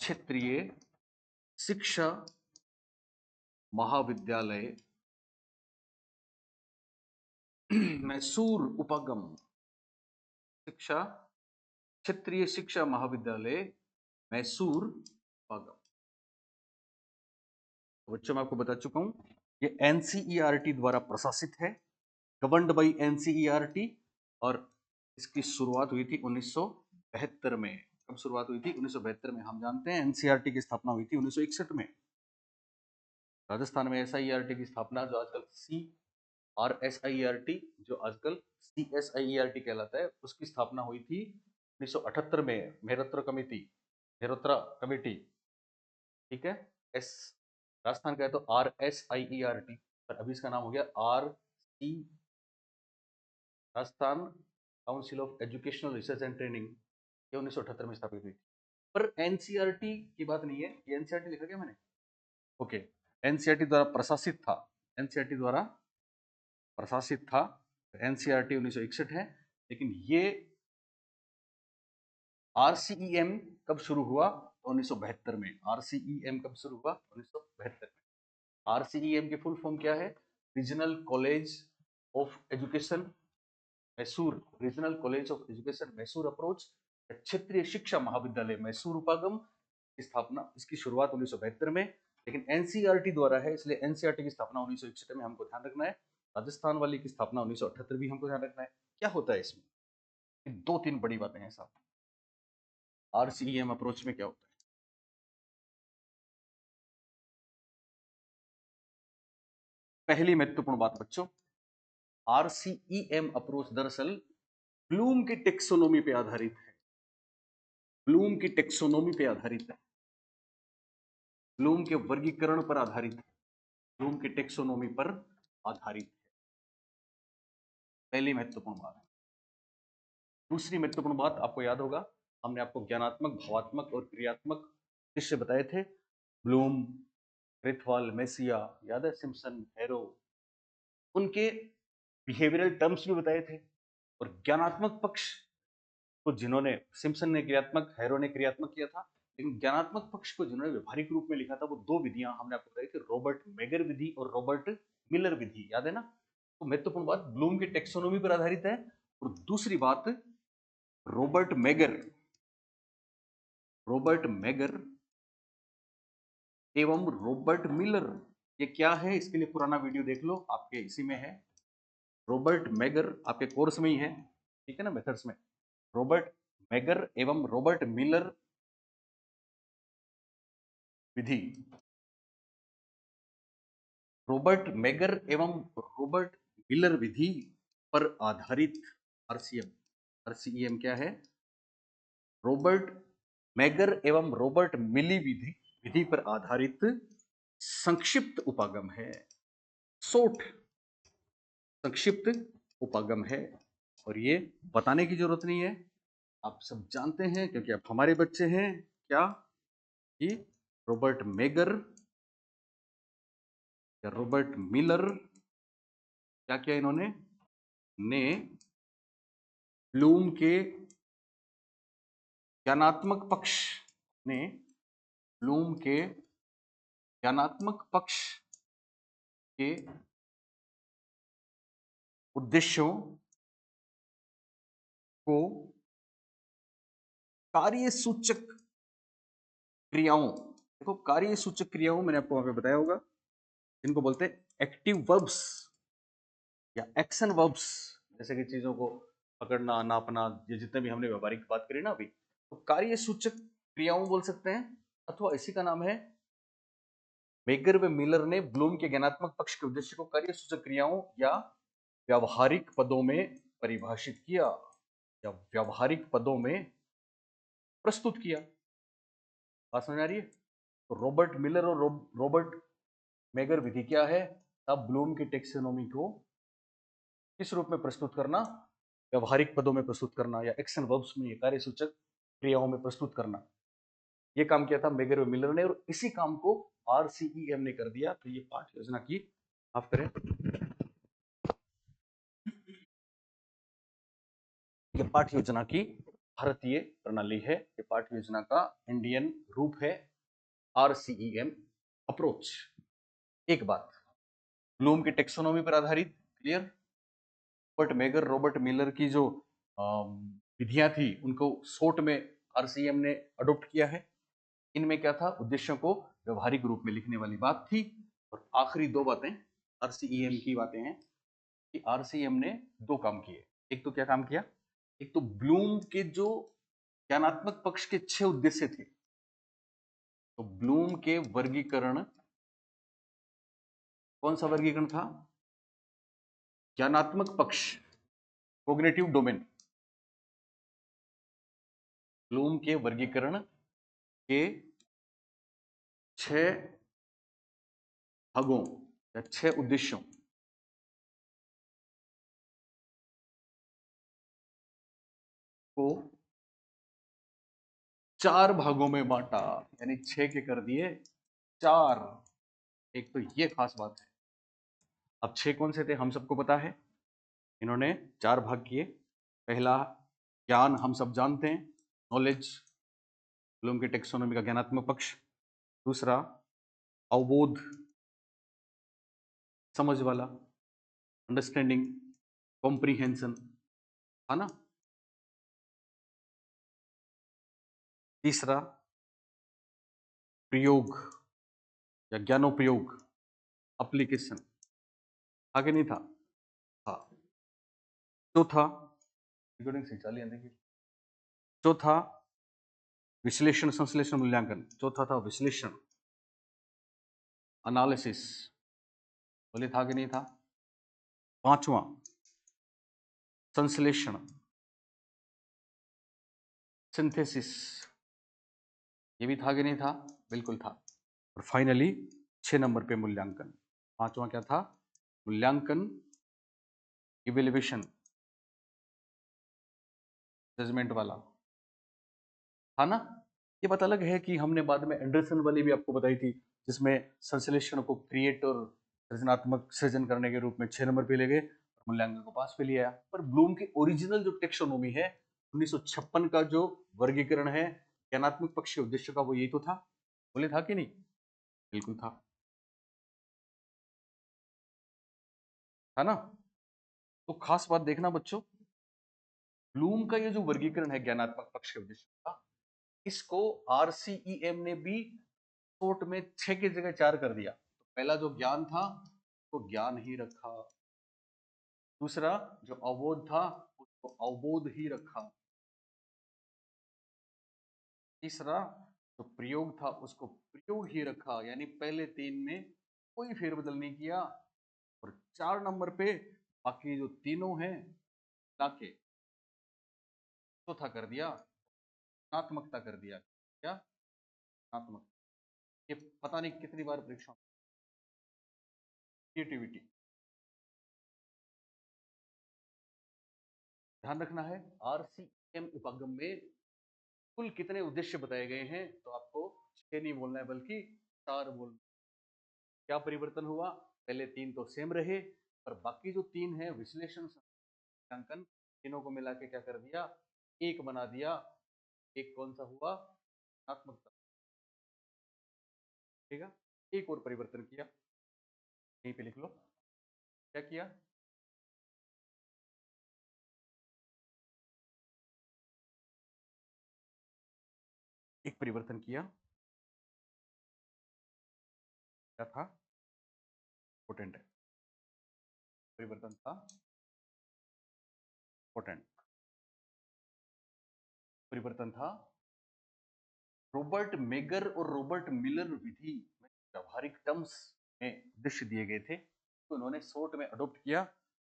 क्षेत्रीय शिक्षा महाविद्यालय मैसूर उपागम, शिक्षा, क्षेत्रीय शिक्षा महाविद्यालय मैसूर उपागम। तो बच्चों मैं आपको बता चुका हूं, ये एनसीईआरटी द्वारा प्रशासित है, गवर्न्ड बाई एनसीईआरटी, और इसकी शुरुआत हुई थी 1972 में। कब शुरुआत हुई थी? 1972 में। हम जानते हैं एनसीईआरटी की स्थापना हुई थी 1961 में। राजस्थान में एसआईईआरटी की स्थापना, जो आजकल CRSIERT, जो आजकल CSIERT कहलाता है, उसकी स्थापना हुई थी 1978 में, मेहरोत्रा कमेटी, मेहरोत्रा कमेटी, ठीक है। एस राजस्थान का है तो RSIERT, पर अभी इसका नाम हो गया RC, Rajasthan council of educational research and training. ये 1978 में स्थापित हुई थी। पर एनसीईआरटी की बात नहीं है, ये एनसीईआरटी लिखा क्या मैंने? ओके, एनसीईआरटी द्वारा प्रशासित था, एनसीईआरटी द्वारा प्रशासित था। एनसीईआरटी 1961 है, लेकिन ये RCEM कब शुरू हुआ? 1972 में। RCEM कब शुरू हुआ? 1972 में। RCEM की फुल फॉर्म क्या है? Regional college of education Mysore, regional college of education Mysore approach, क्षेत्रीय शिक्षा महाविद्यालय मैसूर उपागम की स्थापना, इसकी शुरुआत 1972 में, लेकिन एनसीईआरटी द्वारा है, इसलिए एनसीईआरटी की स्थापना 1961 में हमको ध्यान रखना है। राजस्थान वाली की स्थापना 1978 भी हमको ध्यान रखना है। क्या होता है इसमें? 2-3 बड़ी बातें हैं साहब। RCEM अप्रोच में क्या होता है? पहली महत्वपूर्ण बात बच्चों, RCEM अप्रोच दरअसल ब्लूम की टेक्सोनोमी पे आधारित है। ब्लूम की टेक्सोनोमी पे आधारित है, ब्लूम के वर्गीकरण पर आधारित है, ब्लूम की टेक्सोनोमी पर आधारित है। पहली महत्वपूर्ण बात। दूसरी महत्वपूर्ण बात, आपको याद होगा, हमने आपको ज्ञानात्मक, भावात्मक और क्रियात्मक दृश्य बताए थे। ब्लूम, क्रेथवाल, मेसिया, याद है, सिम्पसन, हैरो, उनके बिहेवियरल टर्म्स भी बताए थे। और ज्ञानात्मक पक्ष को जिन्होंने, सिम्पसन ने क्रियात्मक, हैरो ने क्रियात्मक किया था, लेकिन ज्ञानात्मक पक्ष को जिन्होंने व्यवहारिक रूप में लिखा था, वो 2 विधियां हमने आपको बताई थी, रॉबर्ट मेगर विधि और रॉबर्ट मिलर विधि, याद है ना? तो महत्वपूर्ण बात, ब्लूम की टेक्सोनोमी पर आधारित है। और दूसरी बात, रॉबर्ट मेगर, रॉबर्ट मेगर एवं रॉबर्ट मिलर ये क्या है, इसके लिए पुराना वीडियो देख लो, आपके इसी में है। रॉबर्ट मैगर आपके कोर्स में ही है, ठीक है ना, मेथड्स में। रॉबर्ट मैगर एवं रॉबर्ट मिलर विधि, रॉबर्ट मैगर एवं रॉबर्ट मिलर विधि पर आधारित आरसीएम। आरसीईएम क्या है? रॉबर्ट मैगर एवं रॉबर्ट मिली विधि विधि पर आधारित संक्षिप्त उपागम है, शॉर्ट संक्षिप्त उपागम है। और ये बताने की जरूरत नहीं है, आप सब जानते हैं, क्योंकि आप हमारे बच्चे हैं। क्या कि रॉबर्ट मैगर या रॉबर्ट मिलर क्या किया इन्होंने ने ब्लूम के ज्ञानात्मक पक्ष ने ब्लूम के ज्ञानात्मक पक्ष के उद्देश्यों को कार्यसूचक क्रियाओं, देखो कार्यसूचक क्रियाओं मैंने आपको वहां पे बताया होगा, जिनको बोलते हैं एक्टिव वर्ब्स या एक्शन वर्ब्स, जैसे कि चीजों को पकड़ना, नापना, ये जितने भी हमने व्यवहारिक बात करी ना अभी, तो कार्यसूचक क्रियाओं बोल सकते हैं। अथवा इसी का नाम है, मैगर व मिलर ने ब्लूम के ज्ञानात्मक पक्ष के उद्देश्य को कार्यसूचक क्रियाओं या व्यावहारिक पदों में परिभाषित किया या व्यावहारिक पदों में प्रस्तुत किया। बात समझ आ रही है? तो रॉबर्ट मिलर और रॉबर्ट मैगर विधि क्या है? तब ब्लूम की टेक्सोनोमी को किस रूप में प्रस्तुत करना? व्यवहारिक पदों में प्रस्तुत करना या एक्शन वर्ब्स में, कार्यसूचक क्रियाओं में प्रस्तुत करना। ये काम किया था मैगर व मिलर ने, और इसी काम को आरसीईएम ने कर दिया। तो ये पाठ योजना की, माफ करें, ये पाठ योजना की भारतीय प्रणाली है, ये पाठ योजना का इंडियन रूप है, आरसीईएम अप्रोच। एक बात, ब्लूम की टेक्सोनोमी पर आधारित, clear. Robert megger, Robert Miller की जो विधियां थी, उनको शॉर्ट में आरसीईएम ने अडॉप्ट किया है। इनमें क्या था? उद्देश्यों को व्यवहारिक रूप में लिखने वाली बात थी। और आखिरी दो बातें आरसीईएम की बातें हैं कि आरसीईएम ने दो काम किए। एक तो क्या काम किया? एक तो ब्लूम के जो ज्ञानात्मक पक्ष के 6 उद्देश्य थे, तो ब्लूम के वर्गीकरण, कौन सा वर्गीकरण था? ज्ञानात्मक पक्ष, कोग्निटिव डोमेन। ब्लूम के वर्गीकरण के 6 भागों या 6 उद्देश्यों को 4 भागों में बांटा, यानी 6 के कर दिए 4। एक तो ये खास बात है। अब 6 कौन से थे हम सबको पता है, इन्होंने 4 भाग किए। पहला, ज्ञान, हम सब जानते हैं, नॉलेज, ब्लूम की टेक्सोनोमी का ज्ञानात्मक पक्ष। दूसरा, अवबोध, समझ वाला, अंडरस्टैंडिंग, कॉम्प्रीहेंशन, है ना। तीसरा, प्रयोग या ज्ञानोपयोग, एप्लीकेशन, आगे नहीं था? हाँ। चौथा, रिकॉर्डिंग सही चाली है देखिए। चौथा, विश्लेषण, संश्लेषण, मूल्यांकन। चौथा था विश्लेषण, एनालिसिस, बोले था कि नहीं था? पांचवा, संश्लेषण, सिंथेसिस, ये भी था कि नहीं था? बिल्कुल था। और फाइनली 6 नंबर पे मूल्यांकन। पांचवा क्या था? मूल्यांकन, इवेल्युएशन, जजमेंट वाला, था ना। ये बात अलग है कि हमने बाद में एंडरसन वाली भी आपको बताई थी, जिसमें संश्लेषण को क्रिएट और सृजनात्मक सृजन करने के रूप में 6 नंबर पे ले गए, मूल्यांकन को 5 पे लिया। पर ब्लूम की ओरिजिनल जो टेक्सोनोमी है, 1956 का जो वर्गीकरण है ज्ञानात्मक पक्ष के उद्देश्य का, वो यही तो था। बोले था कि नहीं? बिल्कुल था, है ना। तो खास बात देखना बच्चों, ब्लूम का ये जो वर्गीकरण है ज्ञानात्मक पक्ष के उद्देश्य का, इसको आरसीईएम ने भी शॉर्ट में 6 की जगह 4 कर दिया। तो पहला जो ज्ञान था उसको ज्ञान ही रखा, दूसरा जो अवबोध था उसको अवबोध ही रखा, तीसरा जो प्रयोग था उसको प्रयोग ही रखा, यानी पहले तीन में कोई फेरबदल नहीं किया। और 4 नंबर पे बाकी जो तीनों हैं लाके चौथा कर दिया, गुणात्मकता कर दिया। क्या? गुणात्मक। ये पता नहीं कितनी बार परीक्षा, क्रिएटिविटी। ध्यान रखना है आरसीएम उपागम में कुल कितने उद्देश्य बताए गए हैं, तो आपको 6 नहीं बोलना है बल्कि 4 बोलना। क्या परिवर्तन हुआ? पहले 3 तो सेम रहे, पर बाकी जो 3 है विश्लेषण अंकन, तीनों को मिला के क्या कर दिया? एक बना दिया। एक कौन सा हुआ? गुणात्मकता। ठीक है, एक और परिवर्तन किया, यहीं पे लिख लो क्या किया। एक परिवर्तन किया, क्या था? पोटेंट है, परिवर्तन था पोटेंट। परिवर्तन था रॉबर्ट मेगर और रॉबर्ट मिलर विधि में व्यवहारिक टर्म्स में उद्देश्य दिए गए थे, तो उन्होंने शॉर्ट में अडॉप्ट किया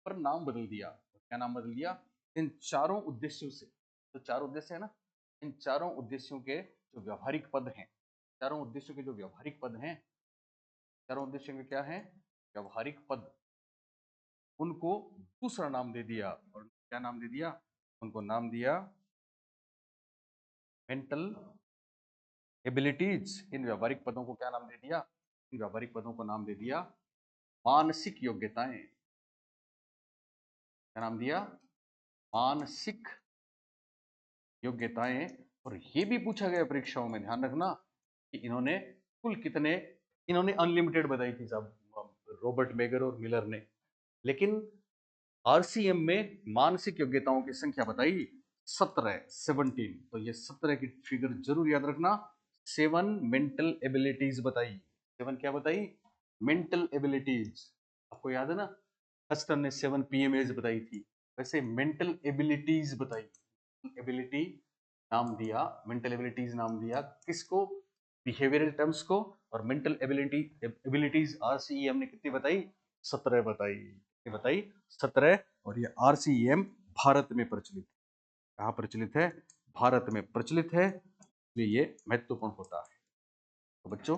पर नाम बदल दिया। क्या नाम बदल दिया? इन चारों उद्देश्यों से, तो चार उद्देश्य है ना, इन चारों उद्देश्यों के जो व्यवहारिक पद हैं, चारों उद्देश्यों के जो व्यवहारिक पद हैं, चारों उद्देश्यों के क्या हैं? व्यवहारिक पद, उनको दूसरा नाम दे दिया। और क्या नाम दे दिया? उनको नाम दिया मेंटल एबिलिटीज। इन व्यवहारिक पदों को क्या नाम दे दिया? इन व्यवहारिक पदों को नाम दे दिया मानसिक योग्यताएं। क्या नाम दिया? मानसिक योग्यताएं। और ये भी पूछा गया परीक्षाओं में, ध्यान रखना कि इन्होंने कुल कितने, इन्होंने अनलिमिटेड बताई थी सब, रॉबर्ट मेगर और मिलर ने, लेकिन आरसीएम में मानसिक योग्यताओं की संख्या बताई 17। तो ये 17 की फिगर जरूर याद रखना। 7 मेंटल एबिलिटीज बताई। 7 क्या बताई? Mental abilities. आपको याद है ना, हस्टन ने 7 पीएमएज बताई थी, वैसे मेंटल एबिलिटीज बताई। एबिलिटी नाम दिया, मेंटल एबिलिटीज नाम दिया किसको? बिहेवियरल टर्म्स को। और मेंटल एबिलिटीज आरसीईएम ने कितनी बताई? 17 बताई। कितनी बताई? 17। और ये आरसीईएम भारत में प्रचलित, कहाँ प्रचलित है? भारत में प्रचलित है, इसलिए ये महत्वपूर्ण होता है। तो बच्चों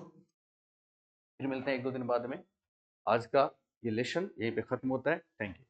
फिर मिलते हैं 1-2 दिन बाद में। आज का ये लेसन यहीं पे खत्म होता है। Thank you.